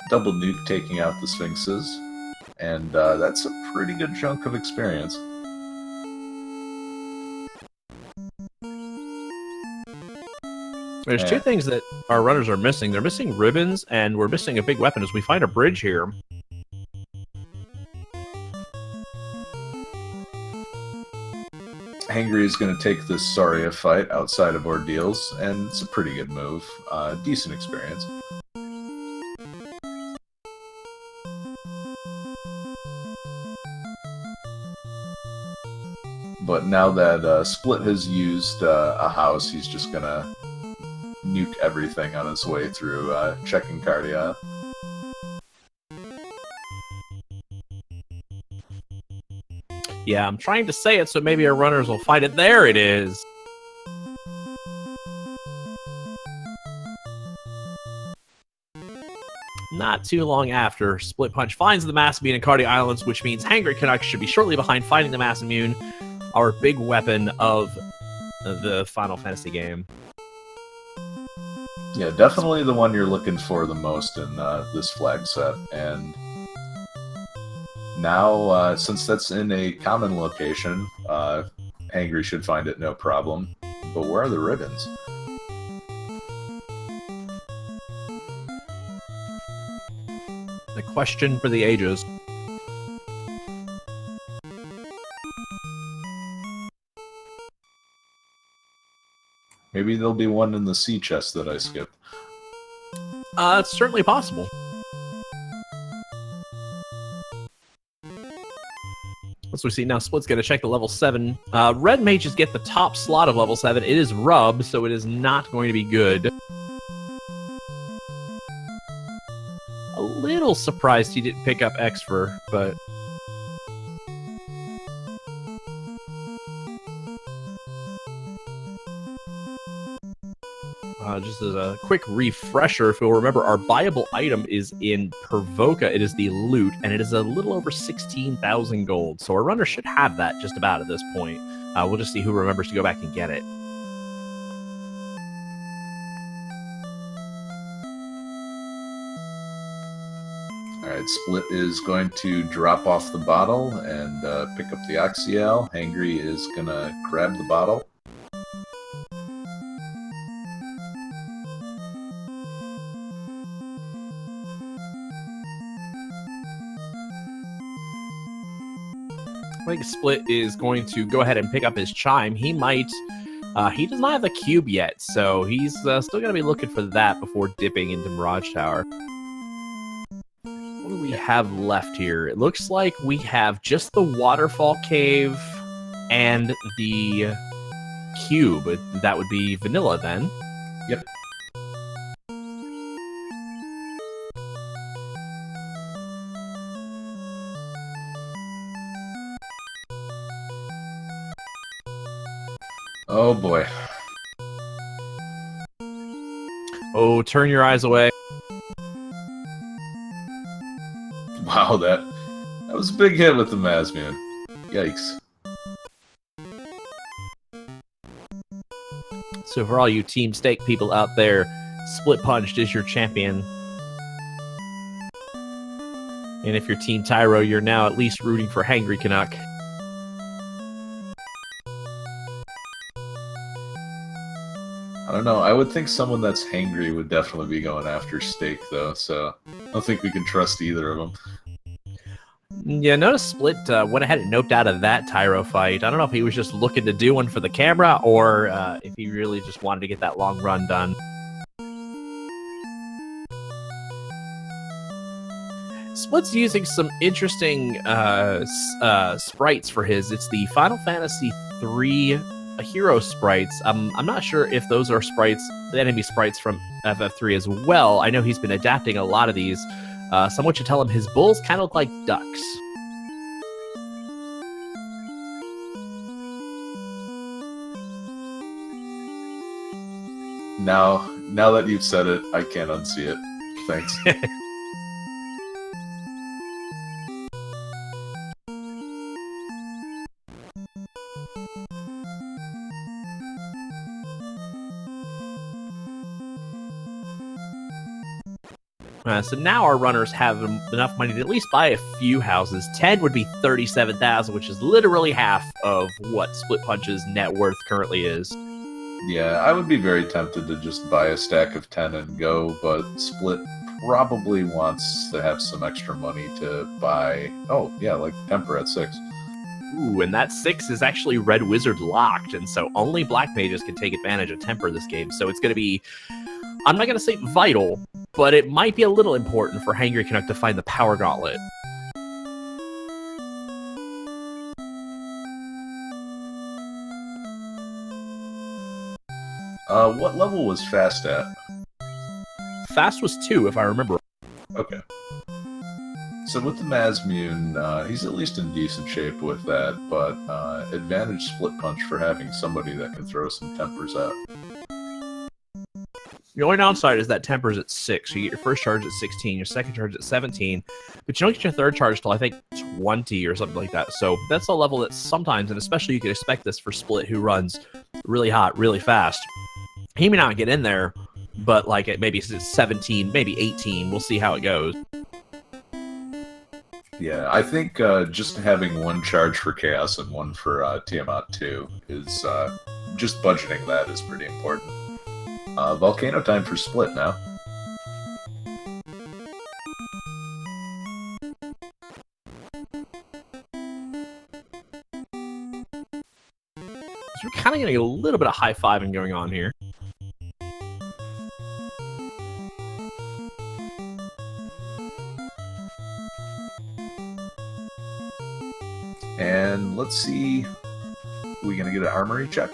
Double nuke taking out the Sphinxes, and that's a pretty good chunk of experience. There's two things that our runners are missing. They're missing ribbons, and we're missing a big weapon as we find a bridge here. Hangry is going to take this Saria fight outside of ordeals, and it's a pretty good move. Decent experience. But now that Split has used a house, he's just gonna nuke everything on his way through, checking Cardia. Yeah, I'm trying to say it so maybe our runners will find it. There it is! Not too long after, Splitpunch finds the Mass Immune and Cardia Islands, which means Hangry Canuck should be shortly behind finding the Mass Immune, our big weapon of the Final Fantasy game. Yeah, definitely the one you're looking for the most in this flag set. And now, since that's in a common location, Hangry should find it no problem. But where are the ribbons? A question for the ages. Maybe there'll be one in the sea chest that I skipped. It's certainly possible. As we see now, Split's going to check the level 7. Red mages get the top slot of level 7. It is Rub, so it is not going to be good. A little surprised he didn't pick up Exfer, but... just as a quick refresher, if you'll remember, our buyable item is in Pervoka. It is the loot, and it is a little over 16,000 gold. So our runner should have that just about at this point. We'll just see who remembers to go back and get it. Alright, Split is going to drop off the bottle and pick up the Oxyal. Hangry is going to grab the bottle. I think Split is going to go ahead and pick up his chime. He might... he does not have the cube yet, so he's still going to be looking for that before dipping into Mirage Tower. What do we have left here? It looks like we have just the Waterfall Cave and the cube. That would be Vanilla then. Yep. Oh boy. Oh, turn your eyes away. Wow, that was a big hit with the Mazmian. Yikes. So for all you Team Stake people out there, Split Punched is your champion. And if you're Team Tyro, you're now at least rooting for Hangry Canuck. I don't know. I would think someone that's hangry would definitely be going after Stake, though, so I don't think we can trust either of them. Yeah, notice Split went ahead and noped out of that Tyro fight. I don't know if he was just looking to do one for the camera or if he really just wanted to get that long run done. Split's using some interesting sprites for his. It's the Final Fantasy III hero sprites. I'm not sure if those are sprites, the enemy sprites from FF3 as well. I know he's been adapting a lot of these. Someone should tell him his bulls kind of look like ducks. Now that you've said it, I can't unsee it. Thanks. So now our runners have enough money to at least buy a few houses. 10 would be 37,000, which is literally half of what Split Punch's net worth currently is. Yeah, I would be very tempted to just buy a stack of 10 and go, but Split probably wants to have some extra money to buy... Oh, yeah, like Temper at 6. Ooh, and that 6 is actually Red Wizard locked, and so only Black Mages can take advantage of Temper this game. So it's going to be... I'm not going to say vital, but it might be a little important for Hangry Canuck to find the Power Gauntlet. What level was Fast at? Fast was 2, if I remember. Okay. So with the Mazmune, he's at least in decent shape with that, but advantage Split Punch for having somebody that can throw some tempers out. The only downside is that Temper's at 6. You get your first charge at 16, your second charge at 17, but you don't get your third charge till I think 20 or something like that. So that's a level that sometimes, and especially you could expect this for Split, who runs really hot, really fast. He may not get in there, but like at maybe 17, maybe 18. We'll see how it goes. Yeah, I think just having one charge for Chaos and one for Tiamat 2 is just budgeting that is pretty important. Volcano time for Split now. So we're kind of getting a little bit of high-fiving going on here. And let's see, we gonna get an armory check?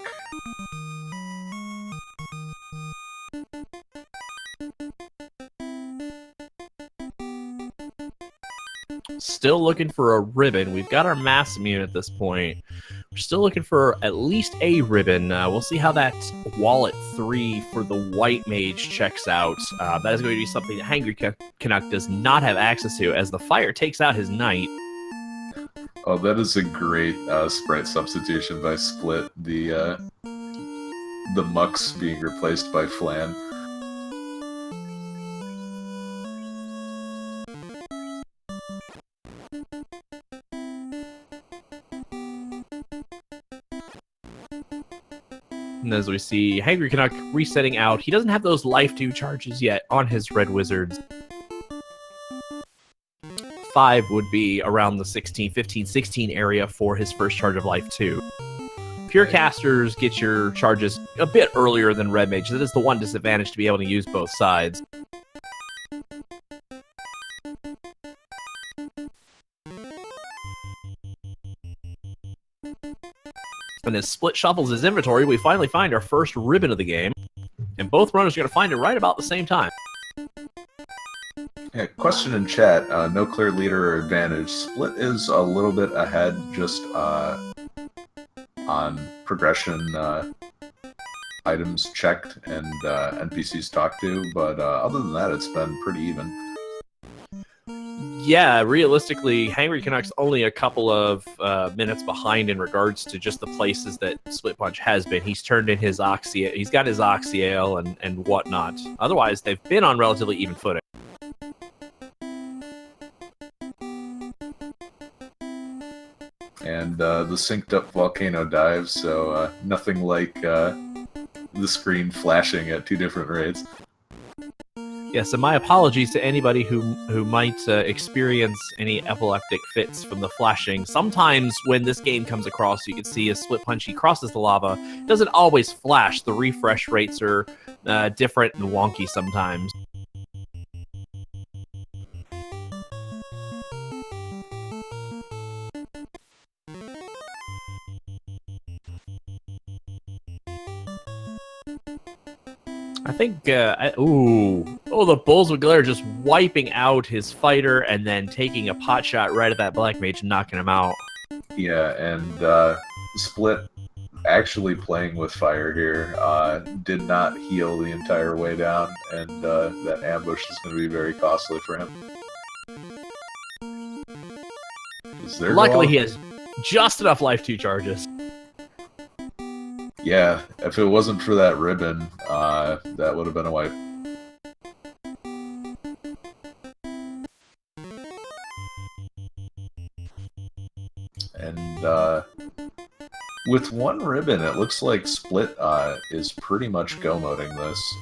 Still looking for a ribbon. We've got our mass immune at this point. We're still looking for at least a ribbon. We'll see how that wallet 3 for the white mage checks out. That is going to be something that Hangry Canuck does not have access to, as the fire takes out his knight. Oh, that is a great sprite substitution by Split. The Mux being replaced by Flan. And as we see Hangry Canuck resetting out, he doesn't have those life 2 charges yet on his red wizards. 5 would be around the 16, 15, 16 area for his first charge of life 2. Pure casters get your charges a bit earlier than red mage. That is the one disadvantage to be able to use both sides. And as Split shuffles his inventory, we finally find our first ribbon of the game. And both runners are going to find it right about the same time. Yeah, question in chat, no clear leader or advantage. Split is a little bit ahead just on progression items checked and NPCs talked to, but other than that, it's been pretty even. Yeah, realistically, Hangry Canuck's only a couple of minutes behind in regards to just the places that Split Punch has been. He's turned in his Oxy, he's got his Oxyale and whatnot. Otherwise, they've been on relatively even footing. And the synced up volcano dives, so nothing like the screen flashing at 2 different rates. Yes, and my apologies to anybody who might experience any epileptic fits from the flashing. Sometimes when this game comes across, you can see as Split Punch, he crosses the lava. It doesn't always flash. The refresh rates are different and wonky sometimes. I think, the Bulls with Glare just wiping out his fighter and then taking a pot shot right at that Black Mage and knocking him out. Yeah, and Split actually playing with fire here did not heal the entire way down, and that ambush is going to be very costly for him. Luckily, he has just enough life 2 charges. Yeah, if it wasn't for that ribbon, that would have been a wipe. And with 1 ribbon, it looks like Split is pretty much go-moding this.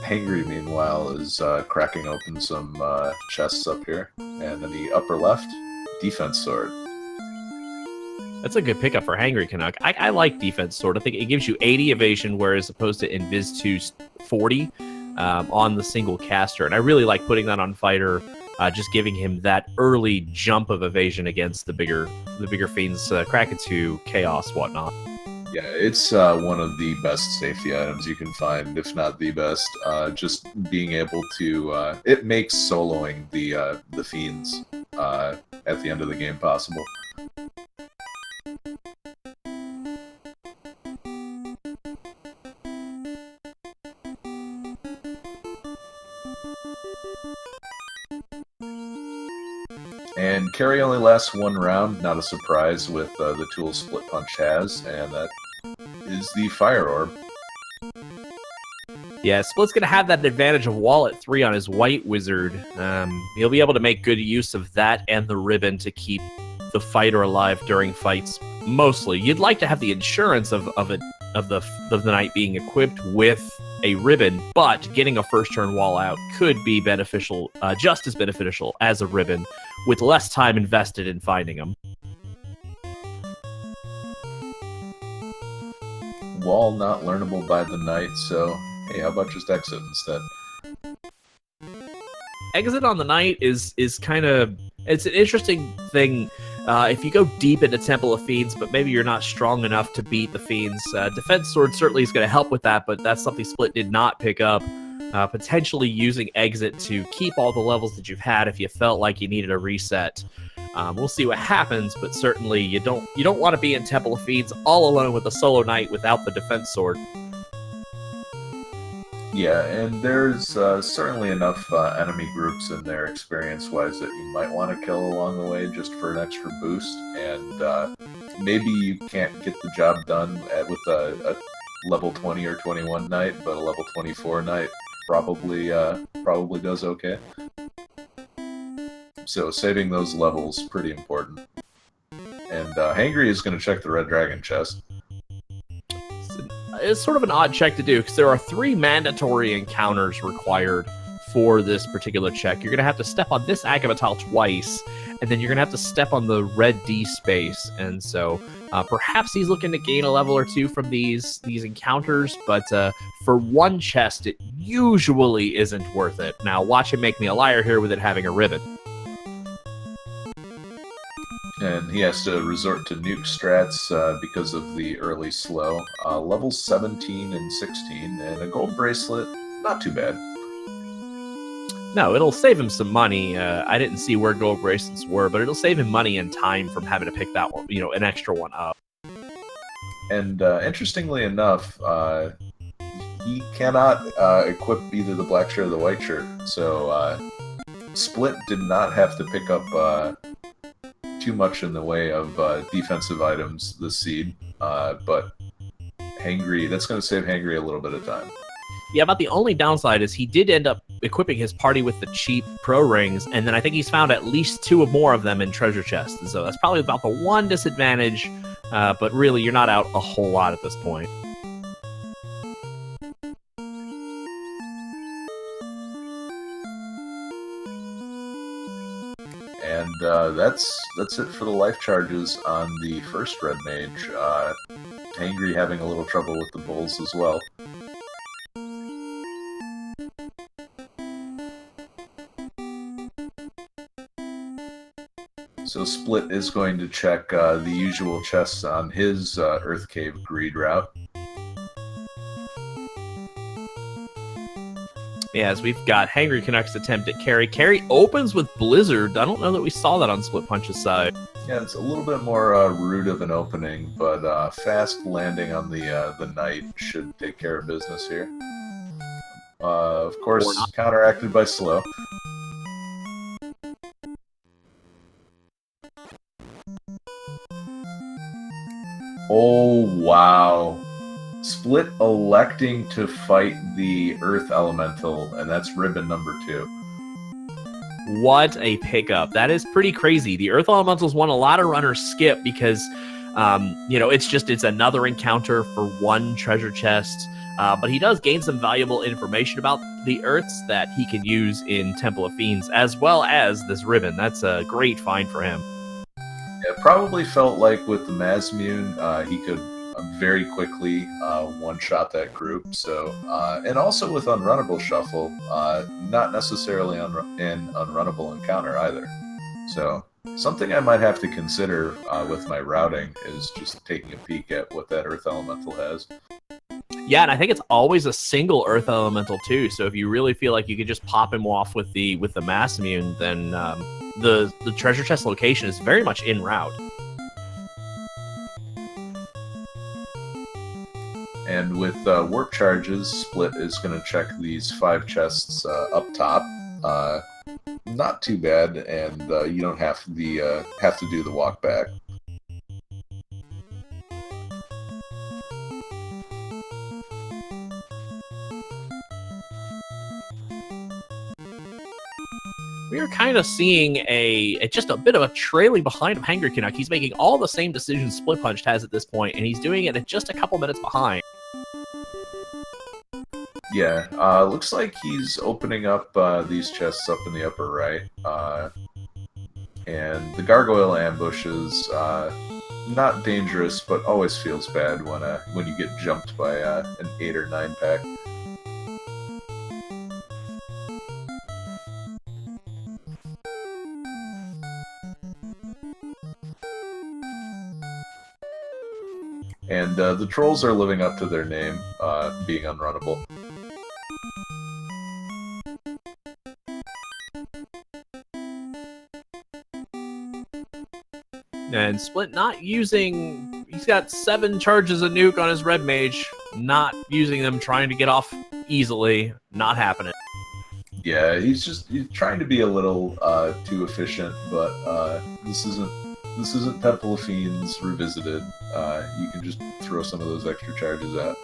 Hangry, meanwhile, is cracking open some chests up here. And in the upper left, defense sword. That's a good pickup for Hangry Canuck. I like defense sword. I think it gives you 80 evasion, whereas opposed to Invis 2's 40 on the single caster. And I really like putting that on fighter, just giving him that early jump of evasion against the bigger fiends, Krakatu, Chaos, whatnot. Yeah, it's one of the best safety items you can find, if not the best. Just being able to, it makes soloing the fiends at the end of the game possible. And carry only lasts 1 round, not a surprise with the tools Split Punch has, and that is the Fire Orb. Yeah, Split's going to have that advantage of Wallet 3 on his White Wizard. He'll be able to make good use of that and the ribbon to keep the fighter alive during fights, mostly. You'd like to have the insurance of the knight being equipped with a ribbon, but getting a first turn wall out could be beneficial, just as beneficial as a ribbon, with less time invested in finding them. Wall not learnable by the knight, so hey, how about just exit instead? exit on the night is kind of, it's an interesting thing. If you go deep into Temple of Fiends, but maybe you're not strong enough to beat the Fiends, Defense Sword certainly is going to help with that, but that's something Split did not pick up. Potentially using exit to keep all the levels that you've had if you felt like you needed a reset. We'll see what happens, but certainly you don't want to be in Temple of Fiends all alone with a solo knight without the Defense Sword. Yeah, and there's certainly enough enemy groups in there experience-wise that you might want to kill along the way just for an extra boost, and maybe you can't get the job done with a level 20 or 21 knight, but a level 24 knight probably does okay. So saving those levels is pretty important. And Hangry is going to check the Red Dragon chest. It's sort of an odd check to do because there are 3 mandatory encounters required for this particular check. You're going to have to step on this Agabatal twice, and then you're going to have to step on the red D space. And so perhaps he's looking to gain a level or 2 from these encounters, but for one chest, it usually isn't worth it. Now, watch him make me a liar here with it having a ribbon. And he has to resort to nuke strats because of the early slow. Levels 17 and 16, and a gold bracelet, not too bad. No, it'll save him some money. I didn't see where gold bracelets were, but it'll save him money and time from having to pick that one, an extra one up. And interestingly enough, he cannot equip either the black shirt or the white shirt. So Split did not have to pick up too much in the way of defensive items this seed, but Hangry, that's going to save Hangry a little bit of time. Yeah, about the only downside is he did end up equipping his party with the cheap pro rings, and then I think he's found at least 2 or more of them in treasure chests, and so that's probably about the one disadvantage, but really you're not out a whole lot at this point. And that's it for the life charges on the first Red Mage. Hangry having a little trouble with the bulls as well. So Split is going to check the usual chests on his Earth Cave Greed route. Yeah, as we've got Hangry Canuck's attempt at carry. Carry opens with Blizzard. I don't know that we saw that on Split Punch's side. Yeah, it's a little bit more rude of an opening, but fast landing on the Knight should take care of business here. Of course, counteracted by slow. Oh, wow. Split electing to fight the Earth Elemental, and that's ribbon number 2. What a pickup. That is pretty crazy. The Earth Elementals won a lot of runners skip because, it's another encounter for 1 treasure chest. But he does gain some valuable information about the Earths that he can use in Temple of Fiends, as well as this ribbon. That's a great find for him. It probably felt like with the Mazmune, he could very quickly one-shot that group. So, and also with Unrunnable Shuffle, not necessarily an unrunnable encounter either. So, something I might have to consider with my routing is just taking a peek at what that Earth Elemental has. Yeah, and I think it's always a single Earth Elemental too. So if you really feel like you could just pop him off with the Mazmune, then the treasure chest location is very much en route. And with warp charges, Split is going to check these 5 chests up top. Not too bad, and you don't have to do the walk back. We are kind of seeing just a bit of a trailing behind of Hangry Canuck. He's making all the same decisions Split Punched has at this point, and he's doing it at just a couple minutes behind. Yeah, looks like he's opening up these chests up in the upper right. And the gargoyle ambushes, not dangerous, but always feels bad when you get jumped by an 8 or 9 pack. And the trolls are living up to their name, being unrunnable. And Split not using... He's got 7 charges of nuke on his red mage. Not using them, trying to get off easily. Not happening. Yeah, he's trying to be a little too efficient, but this isn't Temple of Fiends Revisited. You can just throw some of those extra charges out.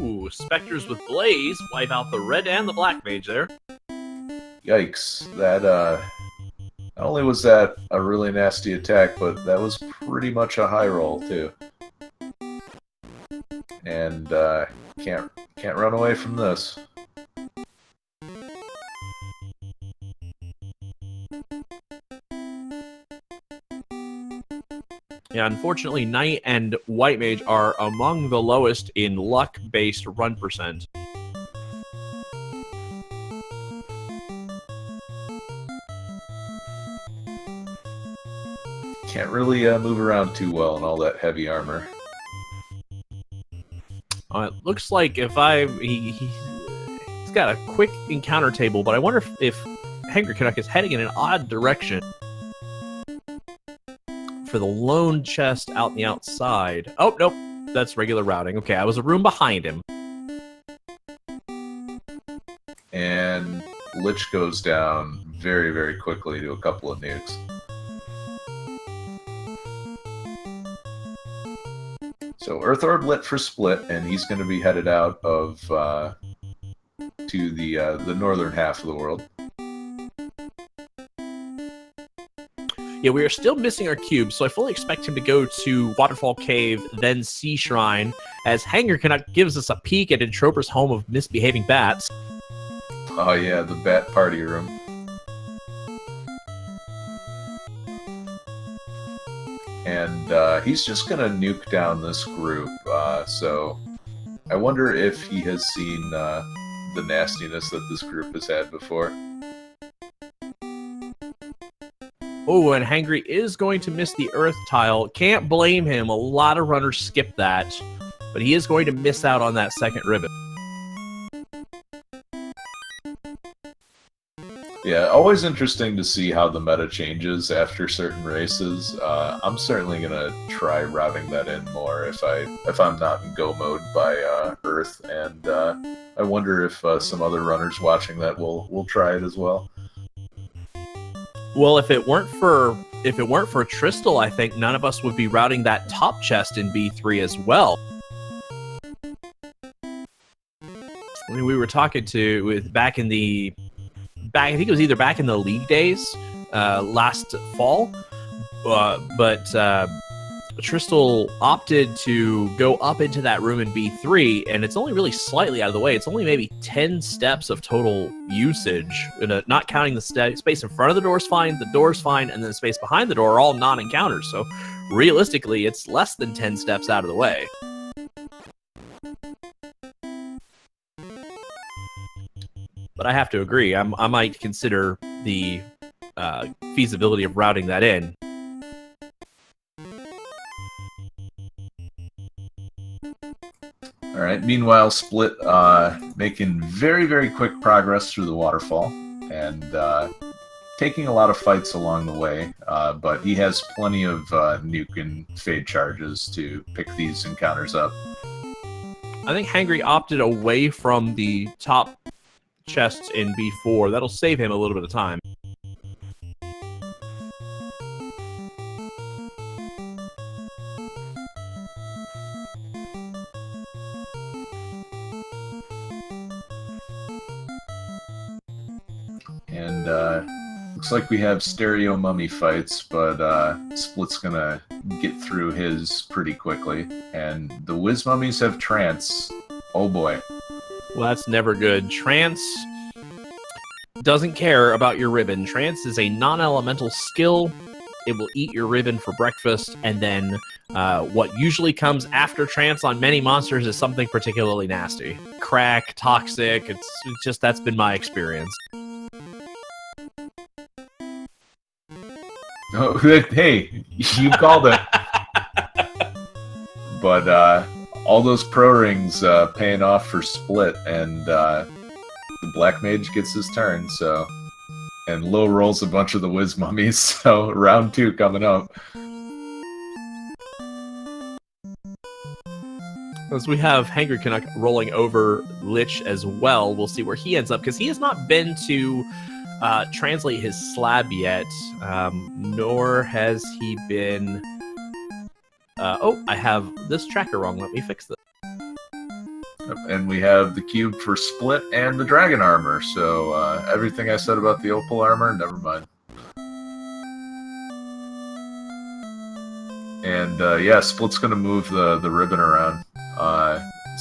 Ooh, Spectres with Blaze wipe out the red and the black mage there. Yikes! That not only was that a really nasty attack, but that was pretty much a high roll too. And can't run away from this. Yeah, unfortunately, Knight and White Mage are among the lowest in luck-based run percent. Can't really move around too well in all that heavy armor. It looks like if he's got a quick encounter table, but I wonder if Hangry Canuck is heading in an odd direction for the lone chest out in the outside. Oh, nope. That's regular routing. Okay, I was a room behind him. And Lich goes down very, very quickly to a couple of nukes. So Earth Orb lit for Split, and he's going to be headed out of to the northern half of the world. Yeah, we are still missing our cube, so I fully expect him to go to Waterfall Cave, then Sea Shrine, as Hangry Canuck gives us a peek at Entroper's home of misbehaving bats. Oh yeah, the bat party room. And he's just gonna nuke down this group, so I wonder if he has seen the nastiness that this group has had before. Oh, and Hangry is going to miss the Earth tile. Can't blame him. A lot of runners skip that, but he is going to miss out on that second ribbon. Yeah, always interesting to see how the meta changes after certain races. I'm certainly gonna try routing that in more if I'm not in go mode by Earth, and I wonder if some other runners watching that will try it as well. Well, if it weren't for Tristal, I think none of us would be routing that top chest in B3 as well. I mean, we were talking I think it was either back in the league days, last fall, but Tristal opted to go up into that room in B3, and it's only really slightly out of the way. It's only maybe 10 steps of total usage, not counting the space in front of the door's fine, the door's fine, and then the space behind the door are all non-encounters. So realistically, it's less than 10 steps out of the way. But I have to agree, I might consider the feasibility of routing that in. Alright, meanwhile, Split making very, very quick progress through the waterfall, and taking a lot of fights along the way, but he has plenty of nuke and fade charges to pick these encounters up. I think Hangry opted away from the top chests in B4. That'll save him a little bit of time. And looks like we have stereo mummy fights, but Split's gonna get through his pretty quickly. And the Wiz mummies have trance. Oh boy. Well, that's never good. Trance doesn't care about your ribbon. Trance is a non-elemental skill. it will eat your ribbon for breakfast, and then what usually comes after trance on many monsters is something particularly nasty. Crack, toxic, it's just, that's been my experience. Oh, hey, you called it. But all those pro rings paying off for Split, and the Black Mage gets his turn, so... And low rolls a bunch of the Whiz Mummies, so round 2 coming up. As we have Hangry Canuck rolling over Lich as well, we'll see where he ends up, because he has not been to translate his slab yet, nor has he been... oh, I have this tracker wrong. Let me fix this. And we have the cube for Split and the Dragon Armor, so everything I said about the Opal Armor, never mind. And yeah, Split's going to move the ribbon around.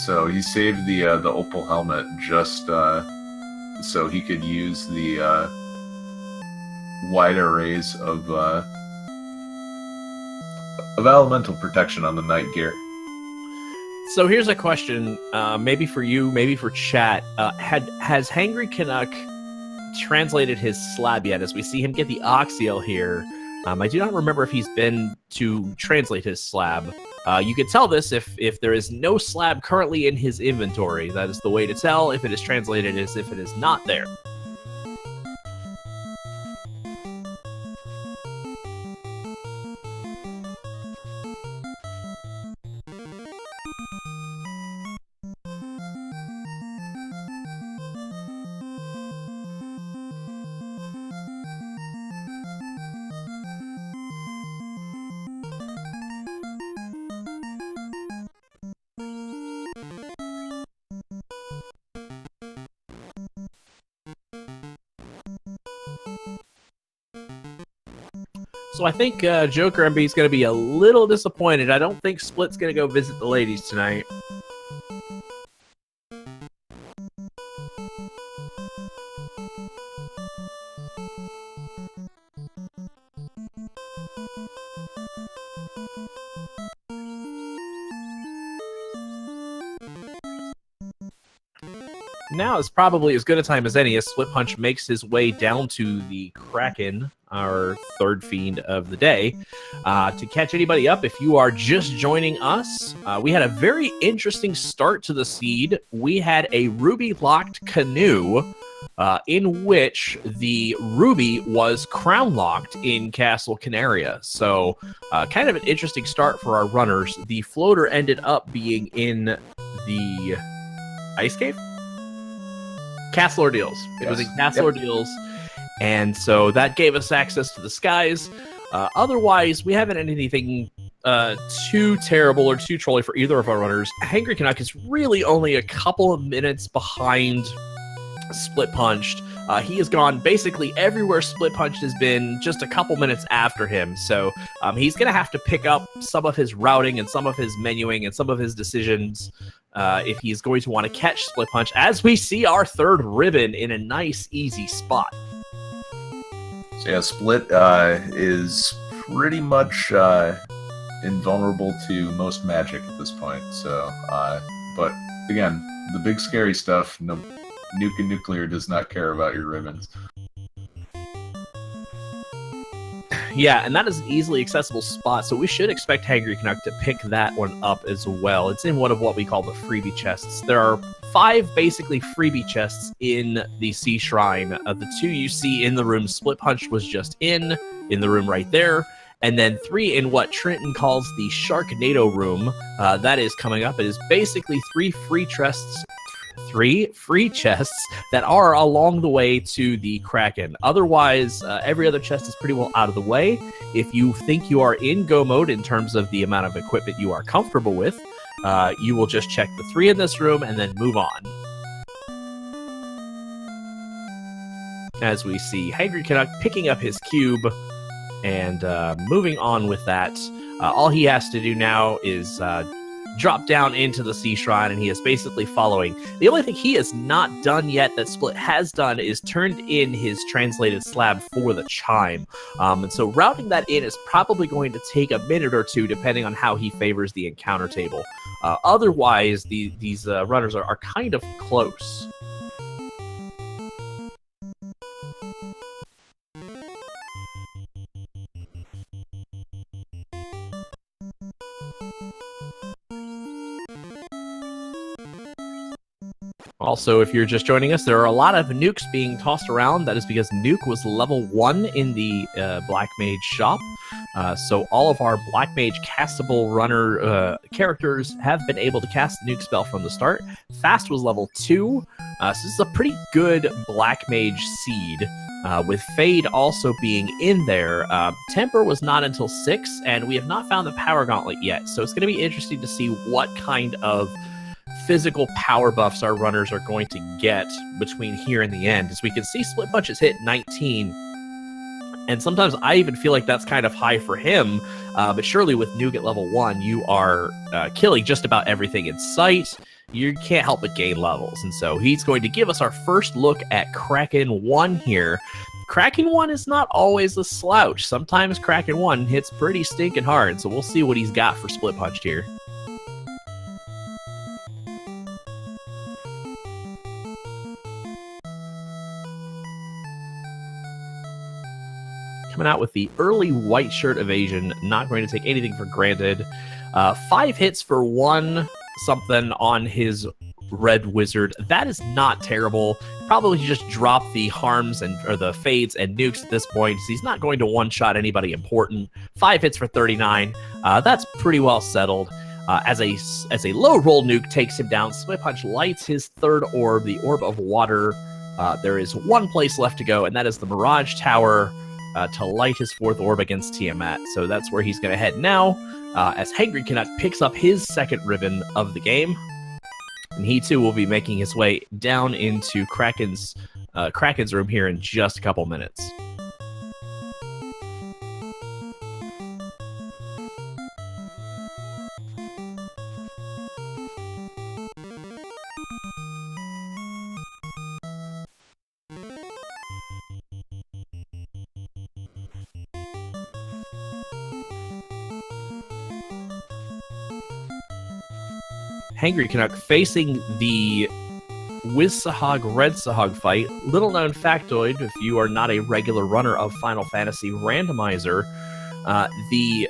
So he saved the Opal Helmet just so he could use the wide arrays of elemental protection on the Night Gear. So here's a question, maybe for you, maybe for chat. Has Hangry Canuck translated his slab yet? As we see him get the Oxiel here, I do not remember if he's been to translate his slab. You can tell this if there is no slab currently in his inventory. That is the way to tell if it is translated, is if it is not there. So I think Joker MB is going to be a little disappointed. I don't think Split's going to go visit the ladies tonight. Now is probably as good a time as any as Splitpunch makes his way down to the Kraken, our third fiend of the day. To catch anybody up, if you are just joining us, we had a very interesting start to the seed. We had a ruby-locked canoe in which the ruby was crown-locked in Castle Canaria. So kind of an interesting start for our runners. The floater ended up being in the Ice Cave? Castle Ordeals. It was in Castle Ordeals, and so that gave us access to the skies. Otherwise, we haven't had anything too terrible or too trolly for either of our runners. Hangry Canuck is really only a couple of minutes behind Splitpunched. He has gone basically everywhere Splitpunched has been, just a couple minutes after him. So he's going to have to pick up some of his routing and some of his menuing and some of his decisions if he's going to want to catch Splitpunch, as we see our third ribbon in a nice, easy spot. So yeah, Split is pretty much invulnerable to most magic at this point. So, but again, the big scary stuff, no, Nuke and Nuclear does not care about your ribbons. Yeah, and that is an easily accessible spot, so we should expect Hangry Canuck to pick that one up as well. It's in one of what we call the freebie chests. There are 5 basically freebie chests in the Sea Shrine. The 2 you see in the room Splitpunch was just in the room right there, and then 3 in what Trenton calls the Sharknado room. That is coming up. It is basically 3 free chests that are along the way to the Kraken. Otherwise, every other chest is pretty well out of the way. If you think you are in go mode in terms of the amount of equipment you are comfortable with, you will just check the 3 in this room and then move on. As we see Hangry Canuck picking up his cube and moving on with that. All he has to do now is drop down into the Sea Shrine, and he is basically following. The only thing he has not done yet that Split has done is turned in his translated slab for the chime. And so routing that in is probably going to take a minute or two, depending on how he favors the encounter table. Otherwise, these runners are kind of close. Also, if you're just joining us, there are a lot of nukes being tossed around. That is because Nuke was level 1 in the Black Mage shop. So all of our Black Mage castable runner characters have been able to cast the Nuke spell from the start. Fast was level 2. So this is a pretty good Black Mage seed. With Fade also being in there. Temper was not until 6, and we have not found the Power Gauntlet yet. So it's going to be interesting to see what kind of physical power buffs our runners are going to get between here and the end. As we can see, Split Punch has hit 19, and sometimes I even feel like that's kind of high for him, but surely with Nuke at level 1, you are killing just about everything in sight. You can't help but gain levels, and so he's going to give us our first look at Kraken 1 here. Kraken 1 is not always a slouch. Sometimes Kraken 1 hits pretty stinking hard, so we'll see what he's got for Split Punched here. Coming out with the early white shirt evasion, not going to take anything for granted. 5 hits for 1 something on his red wizard. That is not terrible. Probably just drop the harms or the fades and nukes at this point, so he's not going to one-shot anybody important. 5 hits for 39. That's pretty well settled. As a low roll nuke takes him down, Split Punch lights his third orb, the Orb of Water. There is one place left to go, and that is the Mirage Tower, to light his 4th orb against Tiamat. So that's where he's going to head now, as Hangry Canuck picks up his 2nd ribbon of the game. And he too will be making his way down into Kraken's room here in just a couple minutes. Hangry Canuck facing the Wiz Sahag Red Sahag fight. Little known factoid, if you are not a regular runner of Final Fantasy Randomizer, the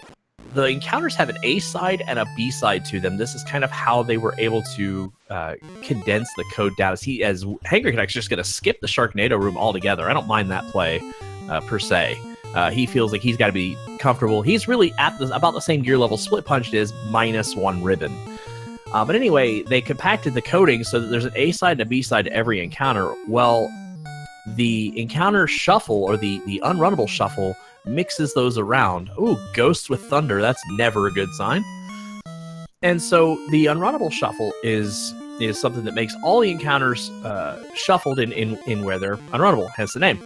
encounters have an A side and a B side to them. This is kind of how they were able to condense the code down. As Hangry Canuck's just going to skip the Sharknado room altogether. I don't mind that play per se. He feels like he's got to be comfortable. He's really at about the same gear level Split Punched is, minus 1 ribbon. But anyway, they compacted the coding so that there's an A side and a B side to every encounter. Well, the encounter shuffle, or the unrunnable shuffle, mixes those around. Ooh, Ghosts with Thunder, that's never a good sign. And so the unrunnable shuffle is something that makes all the encounters shuffled in where they're unrunnable, hence the name.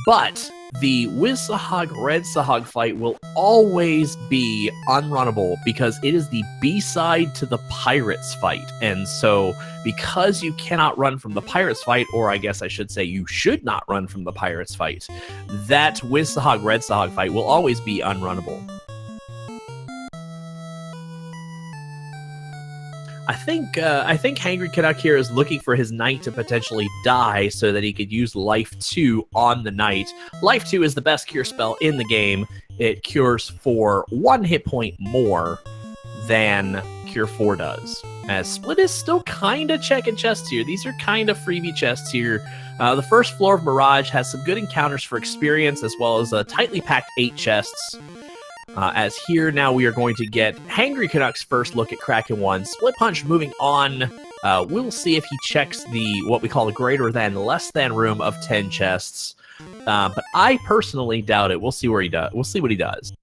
But the Wiz Sahag Red Sahag fight will always be unrunnable because it is the B-side to the Pirates fight. And so because you cannot run from the Pirates fight, or I guess I should say you should not run from the Pirates fight, that Wiz Sahag Red Sahag fight will always be unrunnable. I think Hangry Canuck here is looking for his knight to potentially die so that he could use Life 2 on the knight. Life 2 is the best cure spell in the game. It cures for 1 hit point more than Cure 4 does. As Split is still kind of checking chests here. These are kind of freebie chests here. The first floor of Mirage has some good encounters for experience, as well as a tightly packed 8 chests. As here now we are going to get Hangry Canuck's first look at Kraken 1. Split Punch moving on. We'll see if he checks what we call the greater than, less than room of 10 chests. But I personally doubt it. We'll see where he does. We'll see what he does.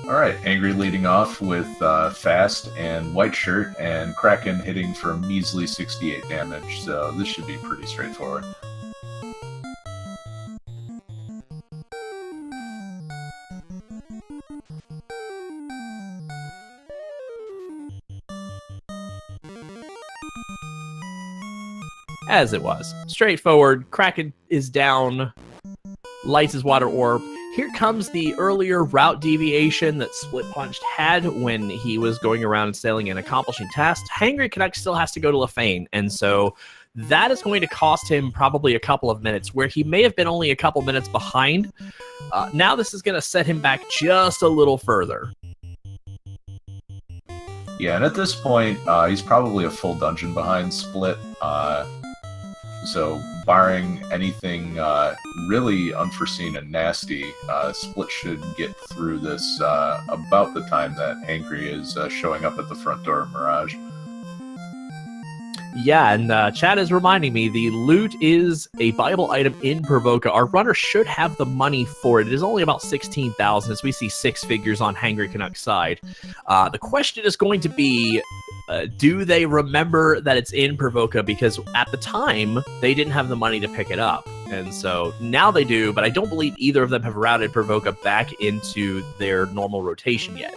All right, Angry leading off with Fast and White Shirt, and Kraken hitting for a measly 68 damage. So this should be pretty straightforward. as it was. Straightforward. Kraken is down, lights his water orb. Here comes the earlier route deviation that Splitpunched had when he was going around and sailing and accomplishing tasks. Hangry Canuck still has to go to Lefane, and so that is going to cost him probably a couple of minutes, where he may have been only a couple minutes behind. Now this is going to set him back just a little further. Yeah, and at this point, he's probably a full dungeon behind Split. So, barring anything really unforeseen and nasty, Split should get through this about the time that Angry is showing up at the front door of Mirage. Yeah, and Chad is reminding me the loot is a buyable item in Provoca. Our runner should have the money for it. It is only about 16,000 as we see 6 figures on Hangry Canuck's side. The question is going to be, do they remember that it's in Provoca? Because at the time, they didn't have the money to pick it up. And so now they do, but I don't believe either of them have routed Provoca back into their normal rotation yet.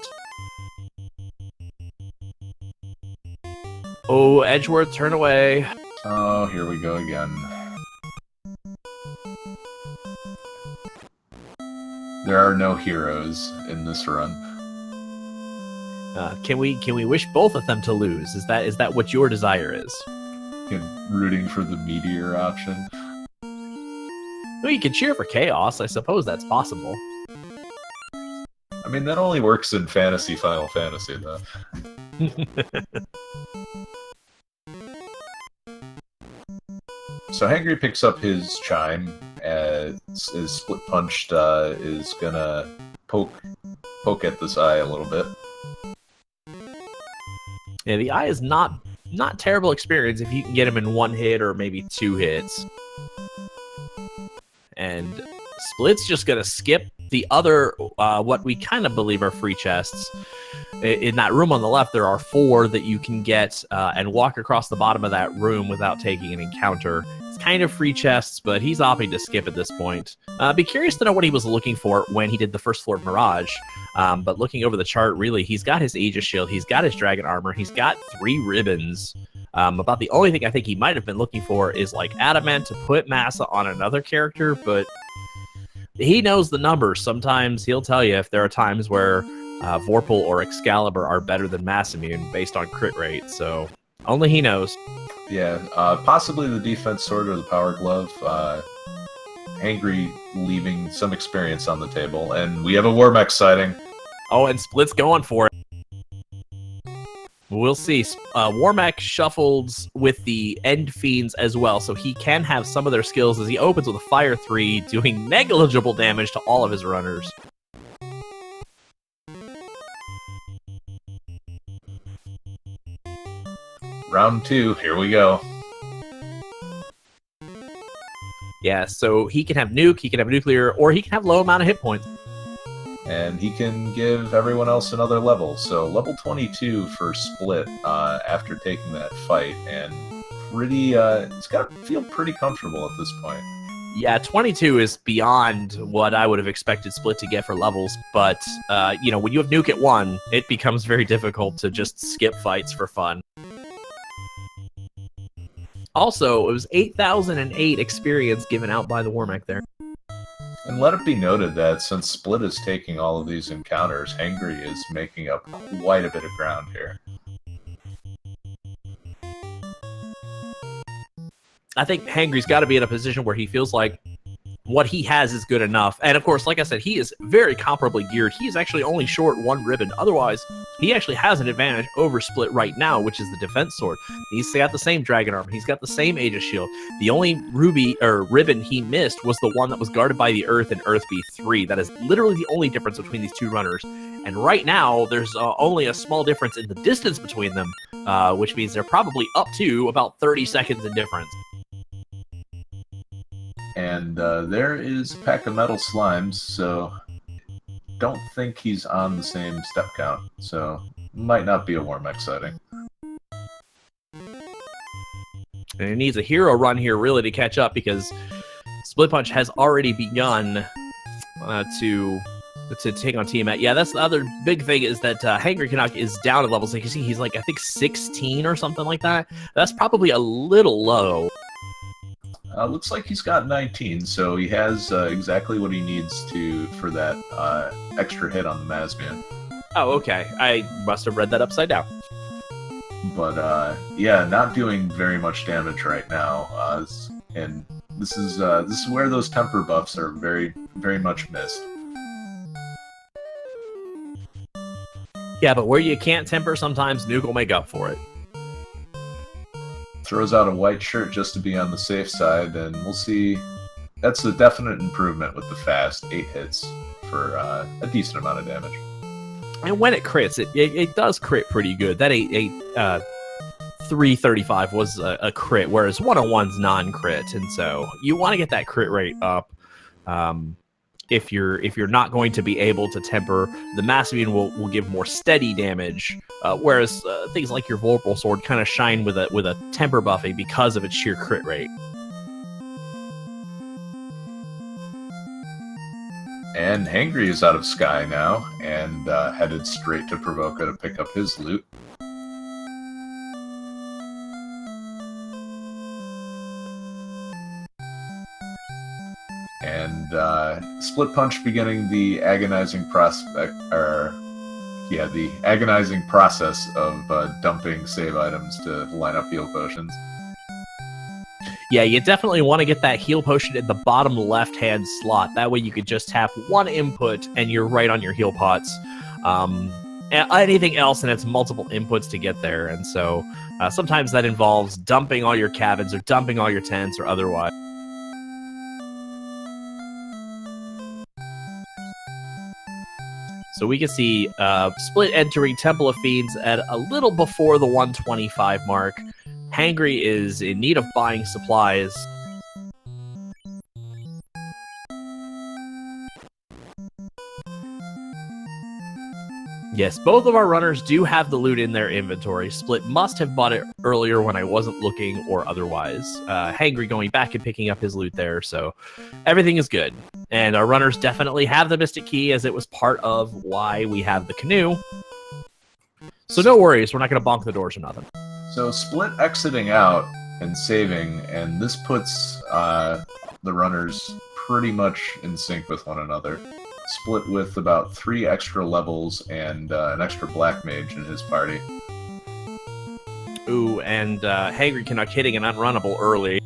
Oh, Edgeworth, turn away. Oh, here we go again. There are no heroes in this run. Can we wish both of them to lose? Is that what your desire is? Rooting for the meteor option. Well, you can cheer for chaos. I suppose that's possible. I mean, that only works in Final Fantasy, though. So Hangry picks up his chime as Splitpunched is gonna poke at this eye a little bit. Yeah, the eye is not terrible experience if you can get him in 1 hit or maybe 2 hits. And Split's just gonna skip the other what we kind of believe are free chests. In that room on the left, there are 4 that you can get and walk across the bottom of that room without taking an encounter. It's kind of free chests, but he's opting to skip at this point. Be curious to know what he was looking for when he did the first floor of Mirage. But looking over the chart, really, he's got his Aegis shield, he's got his dragon armor, he's got 3 ribbons. About the only thing I think he might have been looking for is like adamant to put Massa on another character, but he knows the numbers. Sometimes he'll tell you if there are times where Vorpal or Excalibur are better than Mass Immune based on crit rate, so only he knows. Yeah, possibly the defense sword or the power glove. Angry leaving some experience on the table, and we have a Warmech sighting. Oh, and Split's going for it. We'll see. Warmech shuffled with the End Fiends as well, so he can have some of their skills as he opens with a Fire 3, doing negligible damage to all of his runners. Round 2, here we go. Yeah, so he can have nuke, he can have nuclear, or he can have low amount of hit points. And he can give everyone else another level. So level 22 for Split after taking that fight, and pretty. It's got to feel pretty comfortable at this point. Yeah, 22 is beyond what I would have expected Split to get for levels, but when you have nuke at 1, it becomes very difficult to just skip fights for fun. Also, it was 8,008 experience given out by the Warmech there. And let it be noted that since Split is taking all of these encounters, Hangry is making up quite a bit of ground here. I think Hangry's got to be in a position where he feels like what he has is good enough. And of course, like I said, he is very comparably geared. He's actually only short 1 ribbon. Otherwise, he actually has an advantage over Split right now, which is the defense sword. He's got the same dragon armor. He's got the same Aegis shield. The only ribbon he missed was the one that was guarded by the Earth in Earth B3. That is literally the only difference between these 2 runners. And right now, there's only a small difference in the distance between them, which means they're probably up to about 30 seconds in difference. And there is a pack of metal slimes, so don't think he's on the same step count. So might not be a Warmech sighting. And it needs a hero run here really to catch up, because Splitpunch has already begun to take on Tiamat. Yeah, that's the other big thing, is that Hangry Canuck is down at levels. Like you see, he's like, I think 16 or something like that. That's probably a little low. Looks like he's got 19, so he has exactly what he needs for that extra hit on the Mazmian. Oh, okay. I must have read that upside down. But yeah, not doing very much damage right now. And this is where those temper buffs are very, very much missed. Yeah, but where you can't temper, sometimes Nuke will make up for it. Throws out a white shirt just to be on the safe side, and we'll see. That's a definite improvement with the fast 8 hits for a decent amount of damage. And when it crits, it does crit pretty good. That 335 was a crit, whereas 101's non-crit, and so you want to get that crit rate up. If you're not going to be able to temper, the Massive will give more steady damage, whereas things like your Vorpal Sword kind of shine with a temper buffing because of its sheer crit rate. And Hangry is out of Sky now, and headed straight to Provoka to pick up his loot. And Split Punch beginning the agonizing the agonizing process of dumping save items to line up heal potions. Yeah, you definitely want to get that heal potion in the bottom left-hand slot. That way you could just tap one input and you're right on your heal pots. Anything else, and it's multiple inputs to get there. And so sometimes that involves dumping all your cabins or dumping all your tents or otherwise. So we can see Split entering Temple of Fiends at a little before the 125 mark. Hangry is in need of buying supplies. Yes, both of our runners do have the loot in their inventory. Split must have bought it earlier when I wasn't looking or otherwise. Hangry going back and picking up his loot there, so everything is good. And our runners definitely have the Mystic Key, as it was part of why we have the canoe. So no worries, we're not going to bonk the doors or nothing. So Split exiting out and saving, and this puts the runners pretty much in sync with one another. Split with about 3 extra levels and an extra Black Mage in his party. Ooh, and Hangry Canuck hitting an unrunnable early.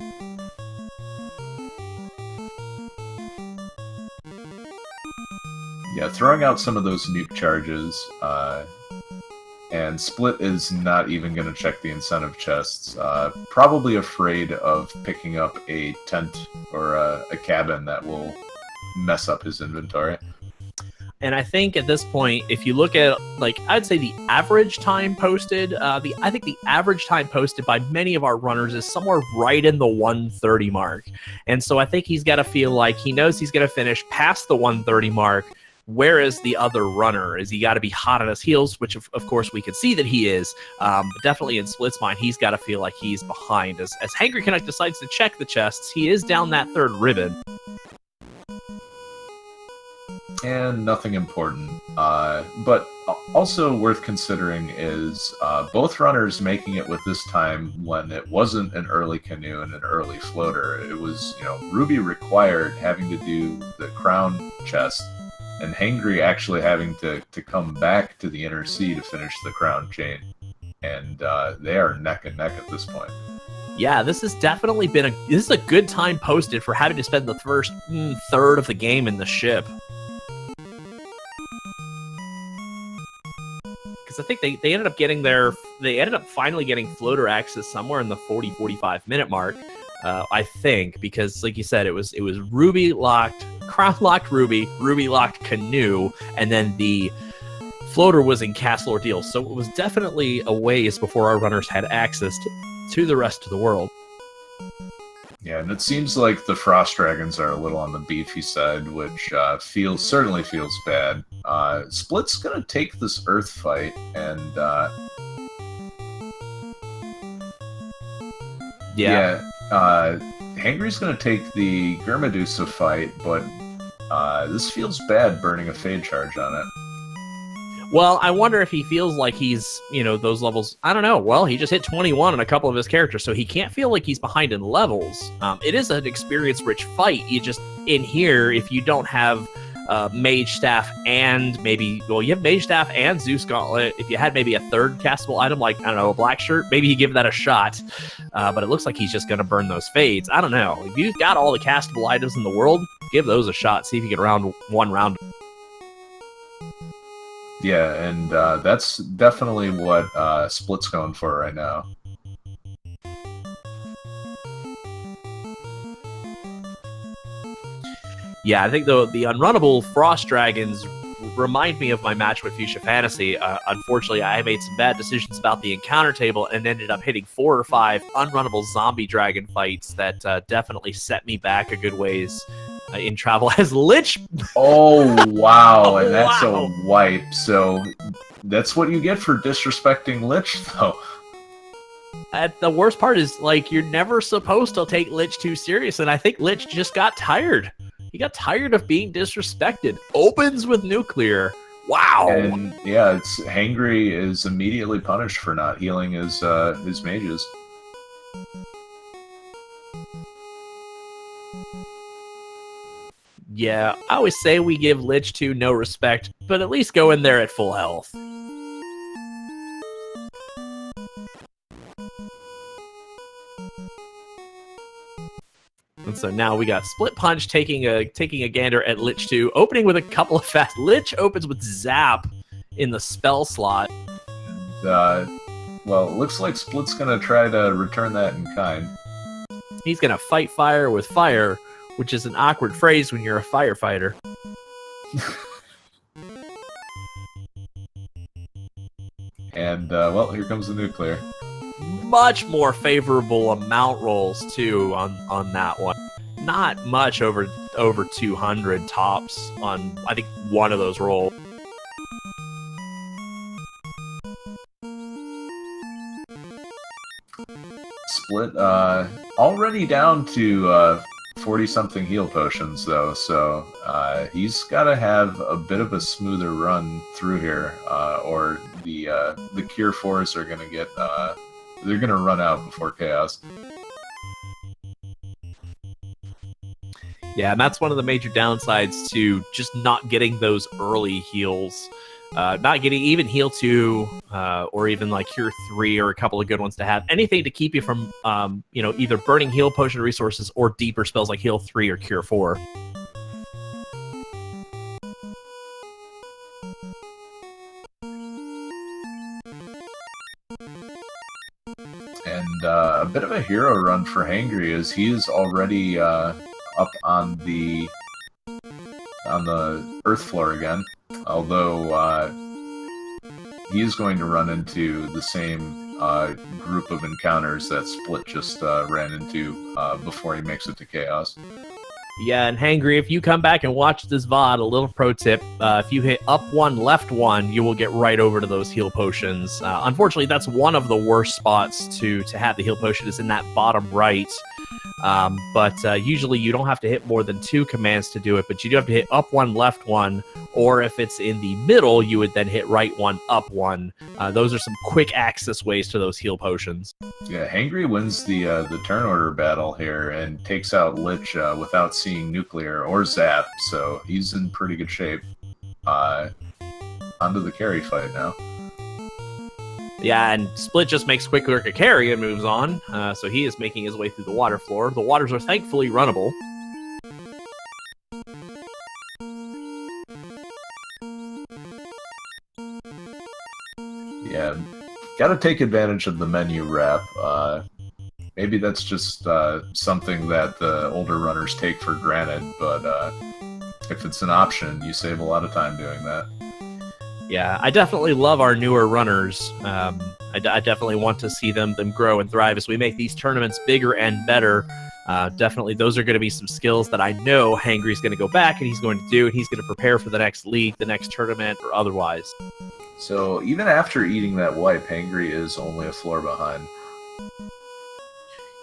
Yeah, throwing out some of those nuke charges, and Split is not even going to check the incentive chests. Probably afraid of picking up a tent or a cabin that will mess up his inventory. And I think at this point, if you look at, like, I'd say the average time posted, I think the average time posted by many of our runners is somewhere right in the 130 mark. And so I think he's got to feel like he knows he's going to finish past the 130 mark. Where is the other runner? Is he got to be hot on his heels, which of course we can see that he is. But definitely in Split's mind, he's got to feel like he's behind. As Hangry Canuck decides to check the chests, he is down that third ribbon. And nothing important. But also worth considering is both runners making it with this time when it wasn't an early canoe and an early floater. It was, Ruby required having to do the crown chest, and Hangry actually having to come back to the inner sea to finish the crown chain. And they are neck and neck at this point. Yeah, this has definitely been this is a good time posted for having to spend the first third of the game in the ship. I think they ended up getting finally getting floater access somewhere in the 40-45 minute mark, I think, because like you said, it was Ruby locked, crown locked Ruby locked canoe, and then the floater was in Castle Ordeal. So it was definitely a ways before our runners had access to the rest of the world. Yeah, and it seems like the Frost Dragons are a little on the beefy side, which certainly feels bad. Split's gonna take this Earth fight, and Hangry's gonna take the Gurmadusa fight, but this feels bad burning a Fade Charge on it. Well, I wonder if he feels like he's, those levels. I don't know. Well, he just hit 21 on a couple of his characters, so he can't feel like he's behind in levels. It is an experience-rich fight. You just, in here, if you don't have Mage Staff and maybe, you have Mage Staff and Zeus Gauntlet. If you had maybe a third castable item, like, I don't know, a black shirt, maybe you give that a shot. But it looks like he's just going to burn those fades. I don't know. If you've got all the castable items in the world, give those a shot. See if you can round one round. Yeah, and that's definitely what Split's going for right now. Yeah, I think the unrunnable Frost Dragons remind me of my match with Fuchsia Fantasy. Unfortunately, I made some bad decisions about the encounter table and ended up hitting 4 or 5 unrunnable zombie dragon fights that definitely set me back a good ways in travel as Lich. Oh, wow. And that's wow. a wipe. So that's what you get for disrespecting Lich, though. The worst part is, like, you're never supposed to take Lich too serious, and I think Lich just got tired. He got tired of being disrespected. Opens with nuclear. Wow. And yeah, Hangry is immediately punished for not healing his mages. Yeah, I always say we give Lich 2 no respect, but at least go in there at full health. And so now we got Split Punch taking a gander at Lich 2, opening with a couple of fast. Lich opens with Zap in the spell slot. And, well, it looks like Split's gonna try to return that in kind. He's gonna fight fire with fire, which is an awkward phrase when you're a firefighter. And, well, here comes the nuclear. Much more favorable amount rolls, too, on that one. Not much over 200 tops on, I think, one of those rolls. Split, already down to 40-something heal potions, though, so he's got to have a bit of a smoother run through here, or the Cure 4s are going to get, they're going to run out before Chaos. Yeah, and that's one of the major downsides to just not getting those early heals. Not getting even Heal 2, or even like Cure 3, or a couple of good ones to have. Anything to keep you from, either burning heal potion resources or deeper spells like Heal 3 or Cure 4. And a bit of a hero run for Hangry, as he is already up on the earth floor again. Although he is going to run into the same group of encounters that Split just ran into before he makes it to Chaos. Yeah, and Hangry, if you come back and watch this VOD, a little pro tip, if you hit up 1, left 1, you will get right over to those heal potions. Unfortunately, that's one of the worst spots to have the heal potion, is in that bottom right. But usually you don't have to hit more than 2 commands to do it, but you do have to hit up 1, left 1, or if it's in the middle, you would then hit right 1, up 1. Those are some quick access ways to those heal potions. Yeah, Hangry wins the turn order battle here and takes out Lich without seeing nuclear or zap, so he's in pretty good shape. Onto the carry fight now. Yeah, and Split just makes Quick Lurk a carry and moves on, so he is making his way through the water floor. The waters are thankfully runnable. Yeah, gotta take advantage of the menu wrap. Maybe that's just something that the older runners take for granted, but if it's an option, you save a lot of time doing that. Yeah, I definitely love our newer runners. I definitely want to see them grow and thrive as we make these tournaments bigger and better. Definitely, those are going to be some skills that I know Hangry's going to go back and he's going to do, and he's going to prepare for the next league, the next tournament, or otherwise. So even after eating that wipe, Hangry is only a floor behind.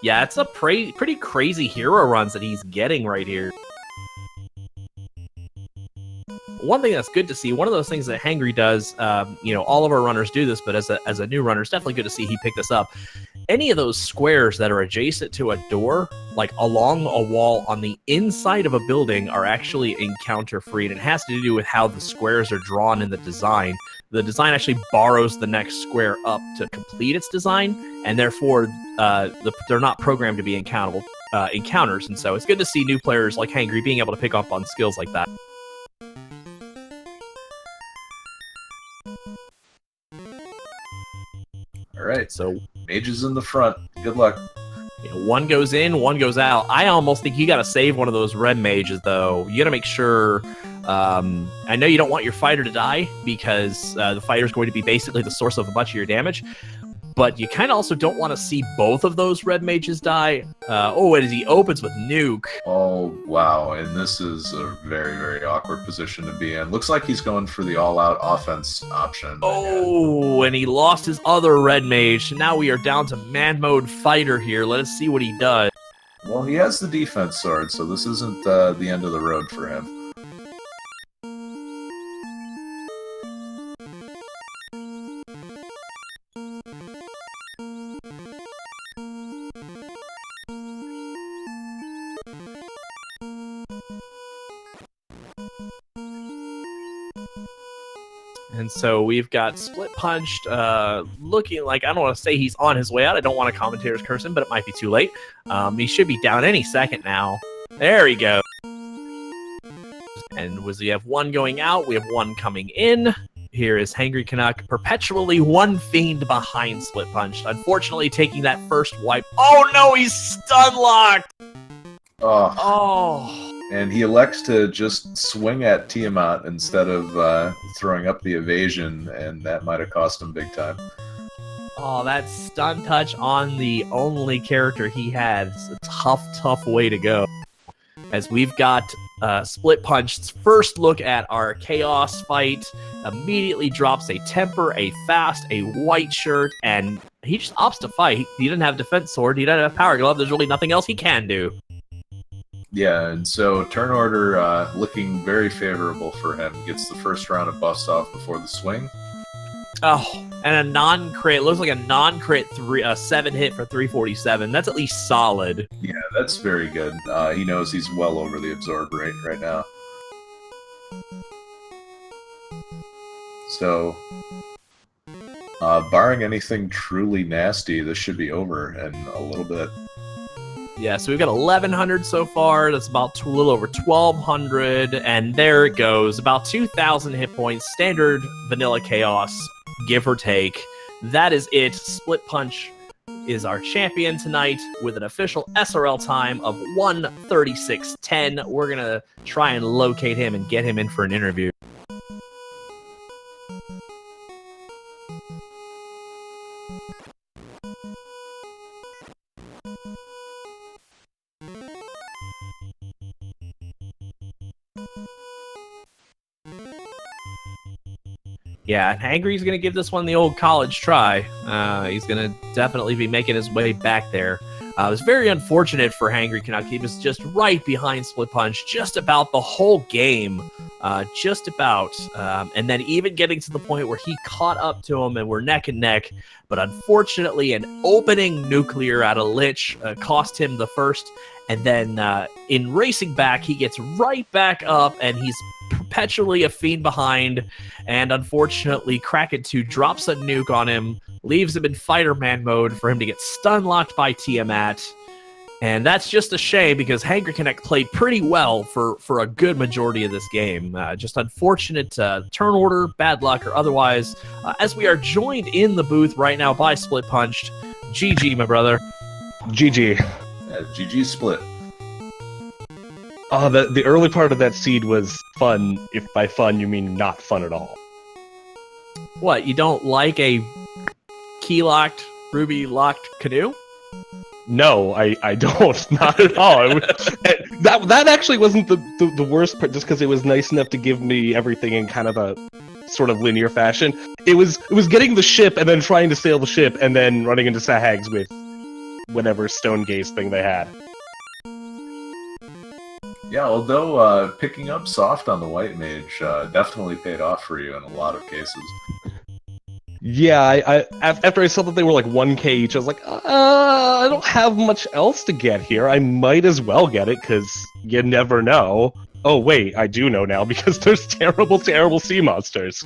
Yeah, it's a pretty crazy hero runs that he's getting right here. one thing that's good to see, one of those things that Hangry does, all of our runners do this, but as a new runner, it's definitely good to see he picked this up. Any of those squares that are adjacent to a door, like along a wall on the inside of a building, are actually encounter free, and it has to do with how the squares are drawn in the design. The design actually borrows the next square up to complete its design, and therefore they're not programmed to be encounters. And so it's good to see new players like Hangry being able to pick up on skills like that. All right, So mages in the front. Good luck. one goes in, one goes out. I almost think you got to save one of those red mages, though. You got to make sure. I know you don't want your fighter to die because the fighter is going to be basically the source of a bunch of your damage. But you kind of also don't want to see both of those red mages die. And he opens with nuke. Oh, wow. And this is a very, very awkward position to be in. Looks like he's going for the all-out offense option. Oh, and he lost his other red mage. Now we are down to man mode fighter here. Let us see what he does. Well, he has the defense sword, so this isn't the end of the road for him. And so we've got splitpunched looking like, I don't want to say he's on his way out. I don't want a commentator's curse him, but it might be too late. He should be down any second now. There we go. And we have one going out. We have one coming in. Here is Hangry Canuck, perpetually one fiend behind Splitpunched. Unfortunately, taking that first wipe. Oh no, he's stun locked! Oh. And he elects to just swing at Tiamat instead of throwing up the evasion, and that might have cost him big time. Oh, that stun touch on the only character he had. It's a tough way to go. As we've got Splitpunched's first look at our Chaos fight, immediately drops a temper, a fast, a white shirt, and he just opts to fight. He didn't have defense sword, he didn't have power glove, there's really nothing else he can do. Yeah, and so turn order looking very favorable for him. Gets the first round of buffs off before the swing. Oh, and a non-crit. Looks like a non-crit 7 hit for 347. That's at least solid. Yeah, that's very good. He knows he's well over the absorb rate right now. So, barring anything truly nasty, this should be over in a little bit. Yeah, so we've got 1,100 so far. That's about a little over 1,200. And there it goes. About 2,000 hit points. Standard vanilla chaos, give or take. That is it. Split Punch is our champion tonight with an official SRL time of 1:36:10. We're going to try and locate him and get him in for an interview. Yeah, Hangry's going to give this one the old college try. He's going to definitely be making his way back there. It was very unfortunate for Hangry Canuck. He was just right behind Split Punch just about the whole game. Just about. And then even getting to the point where he caught up to him and we're neck and neck. But unfortunately, an opening nuclear out of Lich cost him the first. And then in racing back, he gets right back up and he's perpetually a fiend behind, and unfortunately Kraken 2 drops a nuke on him, leaves him in fighter man mode for him to get stun locked by Tiamat, and that's just a shame because Hangry Canuck played pretty well for a good majority of this game. Just unfortunate turn order, bad luck, or otherwise, as we are joined in the booth right now by Split Punched. GG, my brother. GG. GG Split. The early part of that seed was fun, if by fun you mean not fun at all. What, you don't like a key-locked, ruby-locked canoe? No, I don't. Not at all. That actually wasn't the worst part, just because it was nice enough to give me everything in kind of a sort of linear fashion. It was getting the ship and then trying to sail the ship and then running into sahags with whatever stone gaze thing they had. Yeah, although picking up soft on the white mage definitely paid off for you in a lot of cases. Yeah, after I saw that they were like 1k each, I was like, I don't have much else to get here. I might as well get it, because you never know. Oh wait, I do know now, because there's terrible, terrible sea monsters.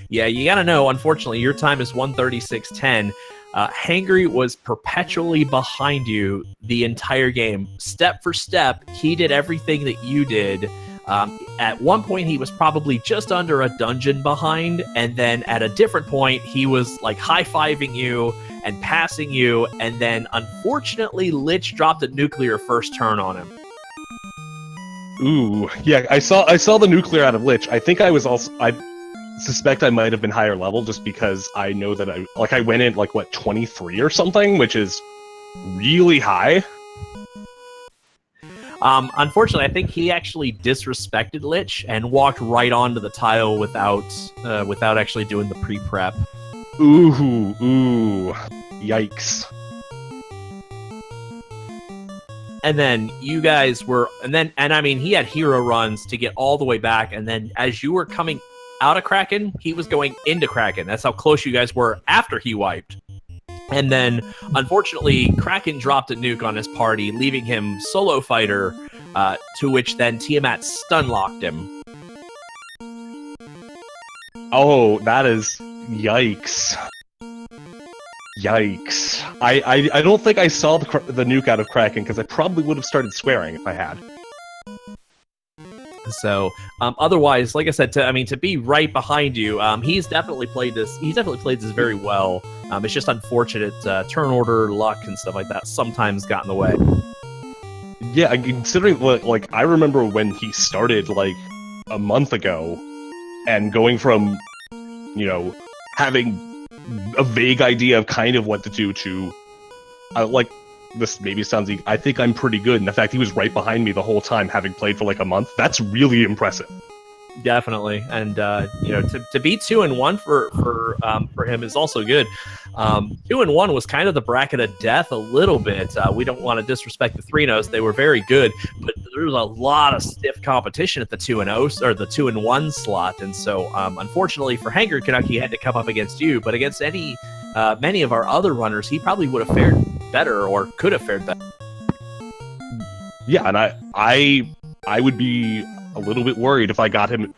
Yeah, you gotta know, unfortunately, your time is 1:36:10. Hangry was perpetually behind you the entire game. Step for step, he did everything that you did. At one point, he was probably just under a dungeon behind, and then at a different point, he was like high-fiving you and passing you, and then unfortunately, Lich dropped a nuclear first turn on him. Ooh, yeah, I saw the nuclear out of Lich. I think I suspect I might have been higher level, just because I know that I went in like, what, 23 or something, which is really high. Unfortunately, I think he actually disrespected Lich and walked right onto the tile without actually doing the pre-prep. Ooh, yikes. And then you guys were, and I mean, he had hero runs to get all the way back, and then as you were coming out of Kraken, he was going into Kraken. That's how close you guys were after he wiped. And then, unfortunately, Kraken dropped a nuke on his party, leaving him solo fighter, to which then Tiamat stun locked him. Oh, that is yikes. Yikes. I don't think I saw the nuke out of Kraken, because I probably would have started swearing if I had. So, otherwise, like I said, to be right behind you, he's definitely played this. He's definitely played this very well. It's just unfortunate turn order luck and stuff like that sometimes got in the way. Yeah, considering like I remember when he started like a month ago, and going from, having a vague idea of kind of what to do to, like. This maybe sounds like I think I'm pretty good, and the fact he was right behind me the whole time, having played for like a month, that's really impressive. Definitely, and to be 2-1 for him is also good. 2-1 was kind of the bracket of death a little bit. We don't want to disrespect the 3-0s; they were very good, but there was a lot of stiff competition at the 2-0 or the 2-1 slot, and so unfortunately for Hangry Canuck, he had to come up against you. But against many of our other runners, he probably would have fared better or could have fared better. Yeah, and I would be a little bit worried if I got him,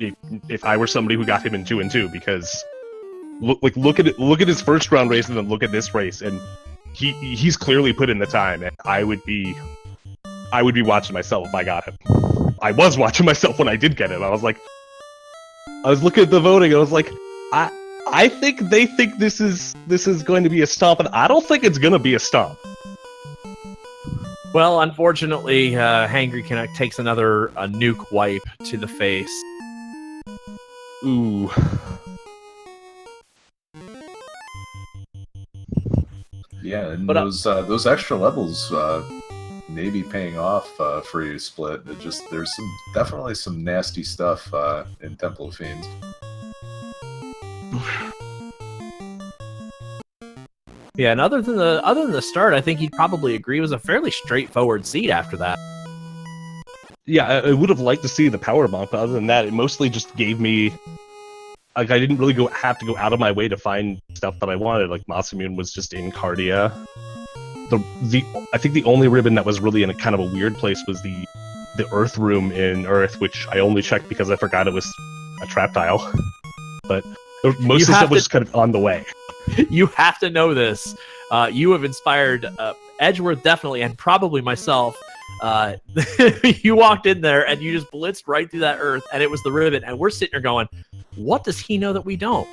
if I were somebody who got him in 2-2, because look at his first round race and then look at this race, and he's clearly put in the time, and I would be watching myself if I got him. I was watching myself when I did get him. I was looking at the voting, and I was like, I think they think this is going to be a stomp, and I don't think it's going to be a stomp. Well, unfortunately, Hangry Canuck takes another nuke wipe to the face. Ooh. Yeah, and those extra levels may be paying off for you, Split. There's definitely some nasty stuff in Temple of Fiends. Yeah, and other than the start, I think he'd probably agree it was a fairly straightforward seed after that. Yeah, I would have liked to see the power bump, but other than that, it mostly just gave me, like, I didn't really have to go out of my way to find stuff that I wanted. Like, Masamune was just in Cardia. I think the only ribbon that was really in a kind of a weird place was the Earth room in Earth, which I only checked because I forgot it was a trap tile. But most of the stuff was just kind of on the way. You have to know this. You have inspired Edgeworth, definitely, and probably myself. You walked in there and you just blitzed right through that Earth, and it was the ribbon, and we're sitting here going, what does he know that we don't?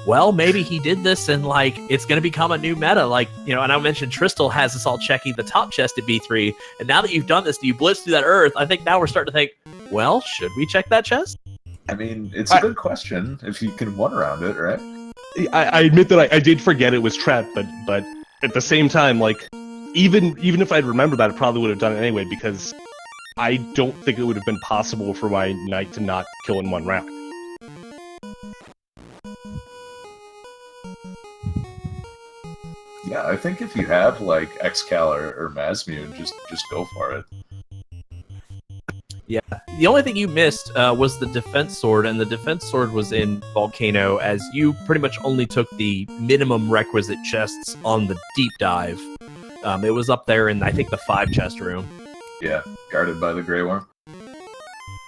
Well, maybe he did this and, like, it's going to become a new meta. Like, and I mentioned Tristal has us all checking the top chest at B3, and now that you've done this, you blitz through that Earth, I think now we're starting to think, well, should we check that chest? I mean, it's a good question if you can one around it, right? I admit that I did forget it was trapped, but at the same time, like, even if I'd remembered that, I probably would have done it anyway, because I don't think it would have been possible for my knight to not kill in one round. Yeah, I think if you have like Excal or Mazmune, just go for it. Yeah. The only thing you missed was the defense sword, and the defense sword was in Volcano, as you pretty much only took the minimum requisite chests on the deep dive. It was up there in, I think, the 5 chest room. Yeah, guarded by the Grey Worm.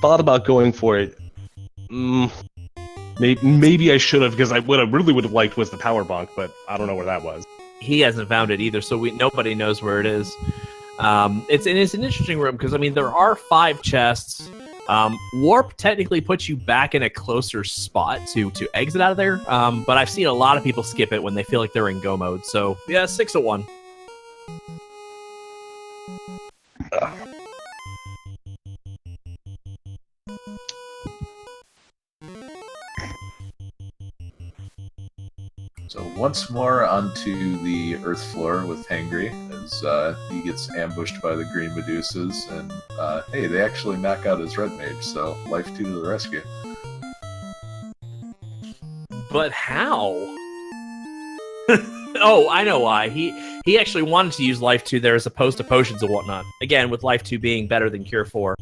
Thought about going for it. Maybe I should have, because what I really would have liked was the power bunk, but I don't know where that was. He hasn't found it either, so nobody knows where it is. It's an interesting room because, I mean, there are 5 chests. Warp technically puts you back in a closer spot to exit out of there, but I've seen a lot of people skip it when they feel like they're in go mode. So yeah, 6 of 1. So once more onto the Earth floor with Hangry, as he gets ambushed by the green Medusas, and hey, they actually knock out his red mage, so life 2 to the rescue. But how? Oh, I know why. He actually wanted to use Life 2 there as opposed to potions and whatnot. Again, with Life 2 being better than Cure 4.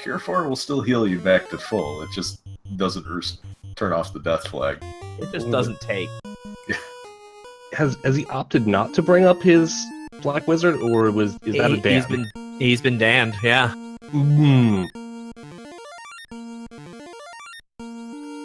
Cure 4 will still heal you back to full, it just doesn't turn off the death flag. It just doesn't take. Has he opted not to bring up his Black Wizard, or is that a ban? He's been damned, yeah.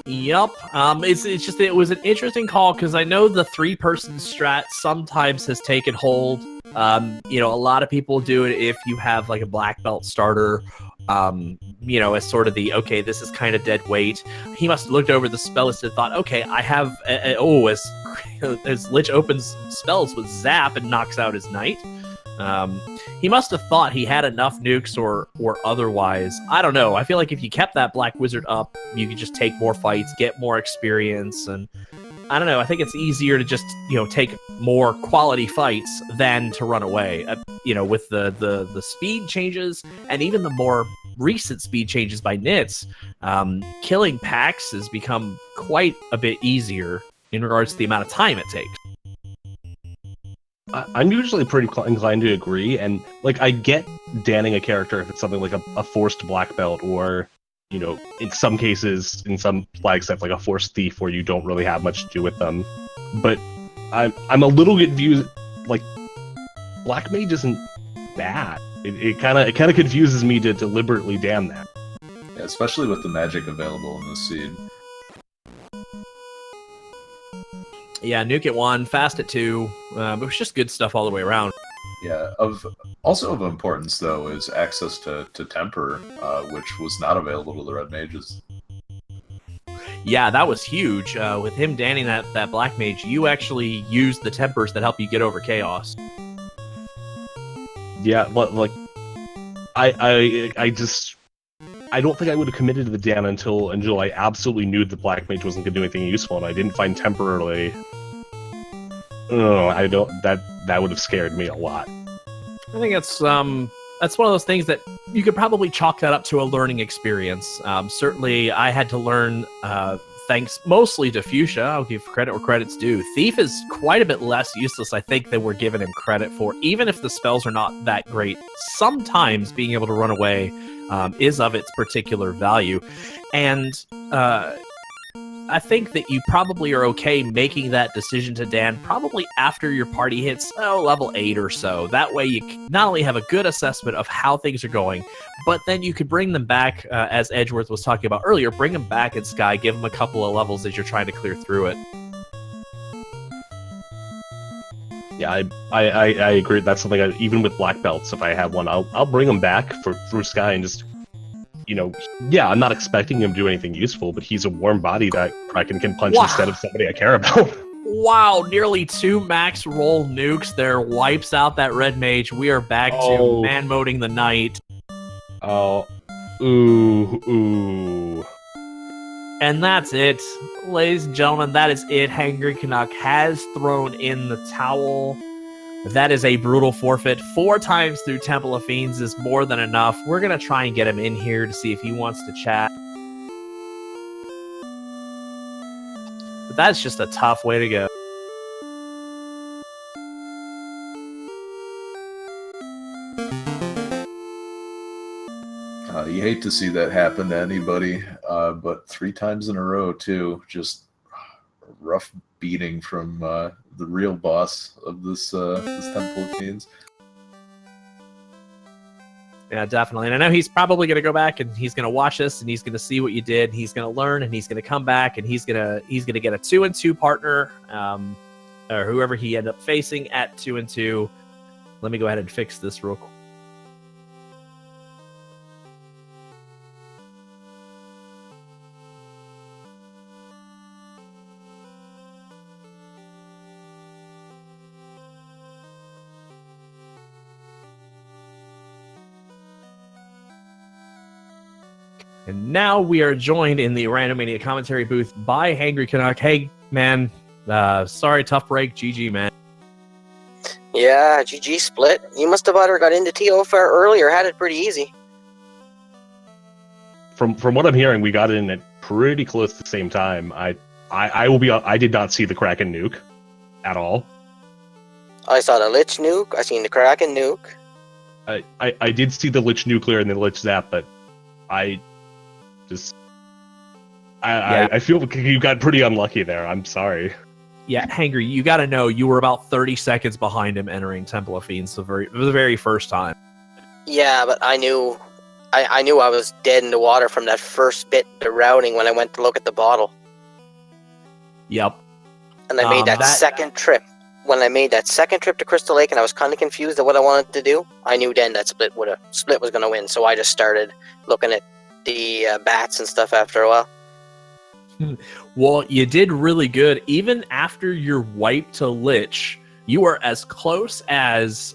Yup. It's just, it was an interesting call because I know the 3-person strat sometimes has taken hold. A lot of people do it if you have like a black belt starter. As sort of the, okay, this is kind of dead weight. He must have looked over the spell list and thought, okay, I have, as Lich opens spells with Zap and knocks out his knight. He must have thought he had enough nukes or otherwise. I don't know. I feel like if you kept that Black Wizard up, you could just take more fights, get more experience, and I don't know. I think it's easier to just, take more quality fights than to run away. With the speed changes and even the more recent speed changes by Nits, killing packs has become quite a bit easier in regards to the amount of time it takes. I'm usually pretty inclined to agree, and I get danning a character if it's something like a forced black belt, or in some cases, in some flag sets, like a forced thief, where you don't really have much to do with them. But I'm a little confused. Black mage isn't bad. It kind of confuses me to deliberately damn that. Yeah, especially with the magic available in this seed. Yeah, nuke at 1, fast at 2. It was just good stuff all the way around. Yeah, also of importance though is access to temper, which was not available to the red mages. Yeah, that was huge. With him danning that black mage, you actually use the tempers that help you get over chaos. Yeah, but I don't think I would have committed to the Dan until I absolutely knew the black mage wasn't going to do anything useful, and I didn't find temporarily. That would have scared me a lot. I think that's one of those things that you could probably chalk that up to a learning experience. Certainly, I had to learn, thanks mostly to Fuchsia. I'll give credit where credit's due. Thief is quite a bit less useless, I think, than we're giving him credit for. Even if the spells are not that great, sometimes being able to run away is of its particular value. And I think that you probably are okay making that decision to Dan probably after your party hits level 8 or so. That way you not only have a good assessment of how things are going, but then you could bring them back, as Edgeworth was talking about earlier, bring them back in Sky, give them a couple of levels as you're trying to clear through it. Yeah, I agree. That's something even with black belts, if I have one, I'll bring them back through Sky and just, I'm not expecting him to do anything useful, but he's a warm body that I can punch instead of somebody I care about. Wow, nearly 2 max roll nukes there, wipes out that red mage. We are back to man-moding the knight. Oh, ooh. And that's it. Ladies and gentlemen, that is it. Hangry Canuck has thrown in the towel. That is a brutal forfeit. 4 times through Temple of Fiends is more than enough. We're going to try and get him in here to see if he wants to chat. But that's just a tough way to go. You hate to see that happen to anybody, but 3 times in a row, too. Just a rough beating from the real boss of this Temple of Fiends. Yeah, definitely. And I know he's probably going to go back and he's going to watch this and he's going to see what you did. He's going to learn and he's going to come back and he's going to get a 2-2 partner, or whoever he ended up facing at 2-2. Let me go ahead and fix this real quick. And now we are joined in the Randomania commentary booth by Hangry Canuck. Hey, man, sorry, tough break. GG, man. Yeah, GG split. You must have either got into TO far earlier, had it pretty easy. From what I'm hearing, we got in at pretty close to the same time. I will be. I did not see the Kraken nuke at all. I saw the Lich nuke. I seen the Kraken nuke. I did see the Lich nuclear and the Lich zap, but I feel you got pretty unlucky there. I'm sorry. Yeah, Hangry, you got to know you were about 30 seconds behind him entering Temple of Fiends the very first time. Yeah, but I knew I was dead in the water from that first bit of routing when I went to look at the bottle. Yep. And I made that second trip. When I made that second trip to Crystal Lake and I was kind of confused at what I wanted to do, I knew then that split was going to win. So I just started looking at the bats and stuff after a while. Well, you did really good. Even after your wipe to Lich, you were as close as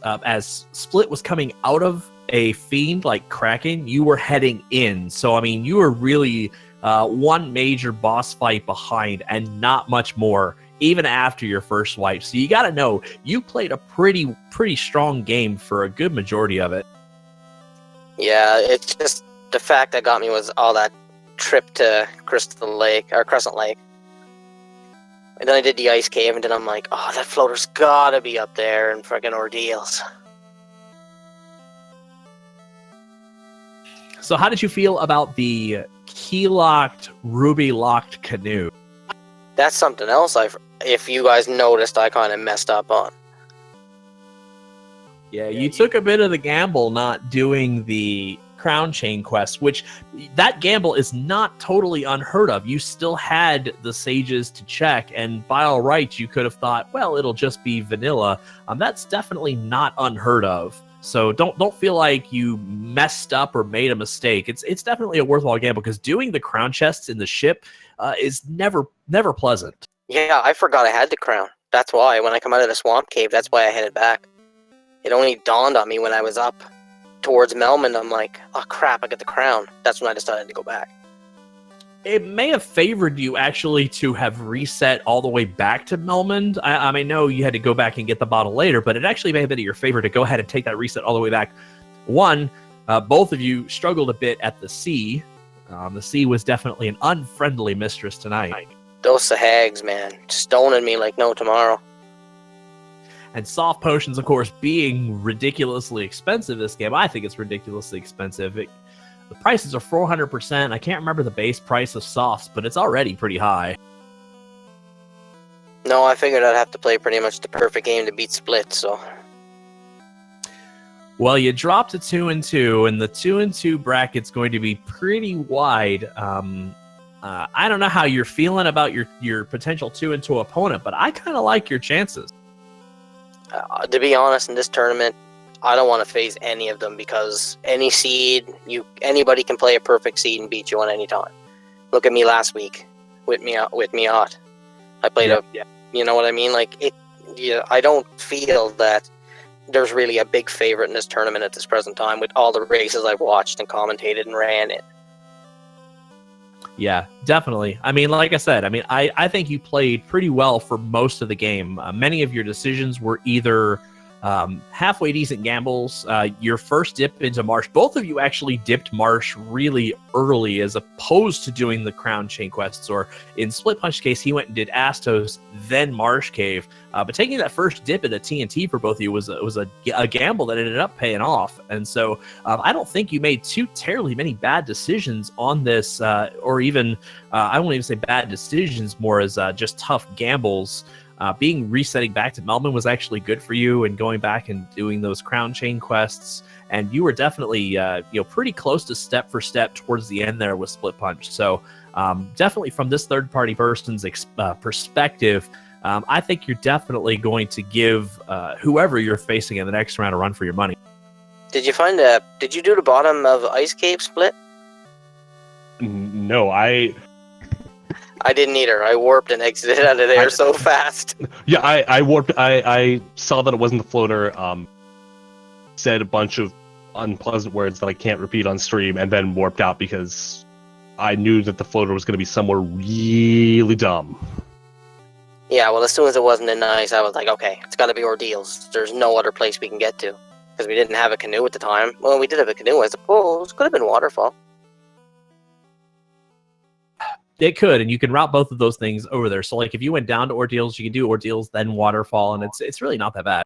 Split was coming out of a fiend like Kraken, you were heading in. So, I mean, you were really one major boss fight behind and not much more, even after your first wipe. So you got to know, you played a pretty strong game for a good majority of it. Yeah, it's just the fact that got me was all that trip to Crystal Lake, or Crescent Lake. And then I did the ice cave, and then I'm like, oh, that floater's gotta be up there in friggin' Ordeals. So how did you feel about the key-locked, ruby-locked canoe? That's something else if you guys noticed, I kind of messed up on. Yeah, you took a bit of the gamble not doing the crown chain quest, which that gamble is not totally unheard of. You still had the sages to check, and by all rights, you could have thought, well, it'll just be vanilla. That's definitely not unheard of. So don't feel like you messed up or made a mistake. It's definitely a worthwhile gamble, because doing the crown chests in the ship is never pleasant. Yeah, I forgot I had the crown. That's why when I come out of the swamp cave, that's why I headed back. It only dawned on me when I was up towards Melman. I'm like, oh crap, I got the crown. That's when I decided to go back. It may have favored you actually to have reset all the way back to Melmond. I mean, no, you had to go back and get the bottle later, but it actually may have been in your favor to go ahead and take that reset all the way back. One, both of you struggled a bit at the sea. The sea was definitely an unfriendly mistress tonight. Those Sahags, man, stoning me like no tomorrow. And soft potions, of course, being ridiculously expensive this game. I think it's ridiculously expensive. The prices are 400%. I can't remember the base price of softs, but it's already pretty high. No, I figured I'd have to play pretty much the perfect game to beat Split, so... Well, you dropped to 2-2, and the 2-2 bracket's going to be pretty wide. I don't know how you're feeling about your potential 2-2 opponent, but I kind of like your chances. To be honest, in this tournament, I don't want to face any of them, because any seed, anybody can play a perfect seed and beat you on any time. Look at me last week with Miat. I played you know what I mean? Like I don't feel that there's really a big favorite in this tournament at this present time with all the races I've watched and commentated and ran in. Yeah, definitely. I mean, like I said, I think you played pretty well for most of the game. Many of your decisions were either halfway decent gambles. Your first dip into Marsh, both of you actually dipped Marsh really early as opposed to doing the Crown Chain quests, or in Split Punch's case, he went and did Astos, then Marsh Cave. But taking that first dip into TNT for both of you was a gamble that ended up paying off. And so I don't think you made too terribly many bad decisions on this, or even, I won't even say bad decisions, more as just tough gambles. Being resetting back to Melbourne was actually good for you, and going back and doing those Crown Chain quests. And you were definitely, pretty close to step for step towards the end there with Split Punch. So definitely from this third-party person's perspective, I think you're definitely going to give whoever you're facing in the next round a run for your money. Did you do the bottom of Ice Cave Split? No, I didn't either. I warped and exited out of there so fast. Yeah, I warped. I saw that it wasn't the floater. Said a bunch of unpleasant words that I can't repeat on stream, and then warped out because I knew that the floater was going to be somewhere really dumb. Yeah, well, as soon as it wasn't in Ice, I was like, okay, it's got to be Ordeals. There's no other place we can get to. Because we didn't have a canoe at the time. Well, we did have a canoe, I suppose. Could have been Waterfall. It could, and you can route both of those things over there. So, like, if you went down to Ordeals, you can do Ordeals, then Waterfall, and it's really not that bad.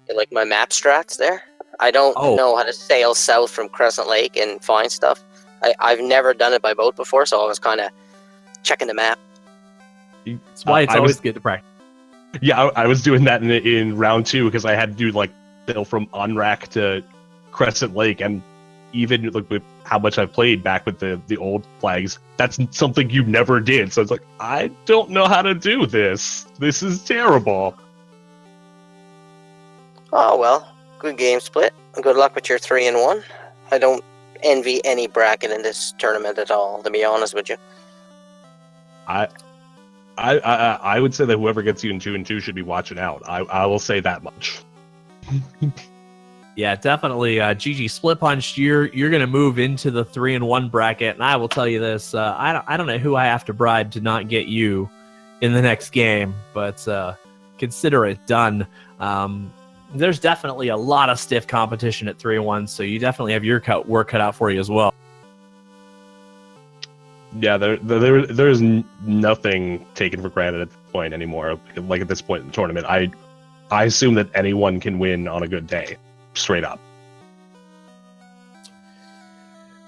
You like my map strats there? I don't know how to sail south from Crescent Lake and find stuff. I've never done it by boat before, so I was kind of checking the map. That's why it's always good to practice. Yeah, I was doing that in round 2 because I had to do like sail from Onrak to Crescent Lake, and even like with how much I've played back with the old flags, that's something you never did. So it's like, I don't know how to do this. This is terrible. Oh well, good game Split. Good luck with your 3-1. I don't envy any bracket in this tournament at all, to be honest with you. I would say that whoever gets you in 2-2 should be watching out. I will say that much. Yeah, definitely. GG Split Punch, you're going to move into the 3-1 bracket, and I will tell you this: I don't know who I have to bribe to not get you in the next game, but consider it done. There's definitely a lot of stiff competition at 3-1, so you definitely have your work cut out for you as well. Yeah, there's nothing taken for granted at this point anymore. Like at this point in the tournament, I assume that anyone can win on a good day, straight up.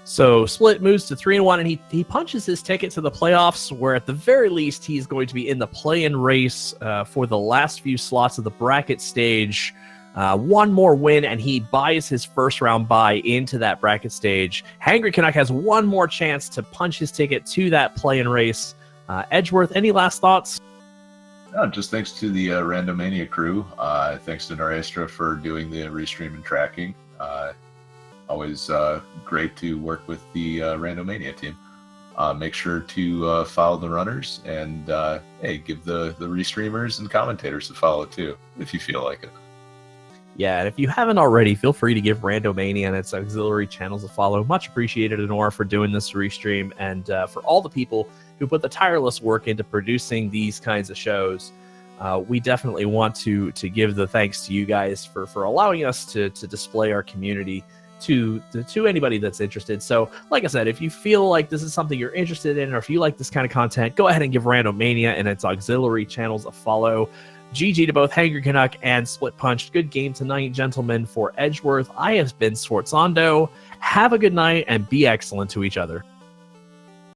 So Split moves to 3-1, and he punches his ticket to the playoffs, where at the very least he's going to be in the play-in race for the last few slots of the bracket stage. One more win, and he buys his first round bye into that bracket stage. Hangry Canuck has one more chance to punch his ticket to that play-in race. Edgeworth, any last thoughts? No, just thanks to the Randomania crew. Thanks to Norestra for doing the restream and tracking. Always great to work with the Randomania team. Make sure to follow the runners, and hey, give the restreamers and commentators a follow too, if you feel like it. Yeah, and if you haven't already, feel free to give Randomania and its auxiliary channels a follow. Much appreciated, Honora, for doing this restream, and for all the people who put the tireless work into producing these kinds of shows. We definitely want to give the thanks to you guys for allowing us to display our community to anybody that's interested. So, like I said, if you feel like this is something you're interested in, or if you like this kind of content, go ahead and give Randomania and its auxiliary channels a follow. GG to both Hangry Canuck and Split Punch. Good game tonight, gentlemen. For Edgeworth, I have been Sforzondo. Have a good night and be excellent to each other.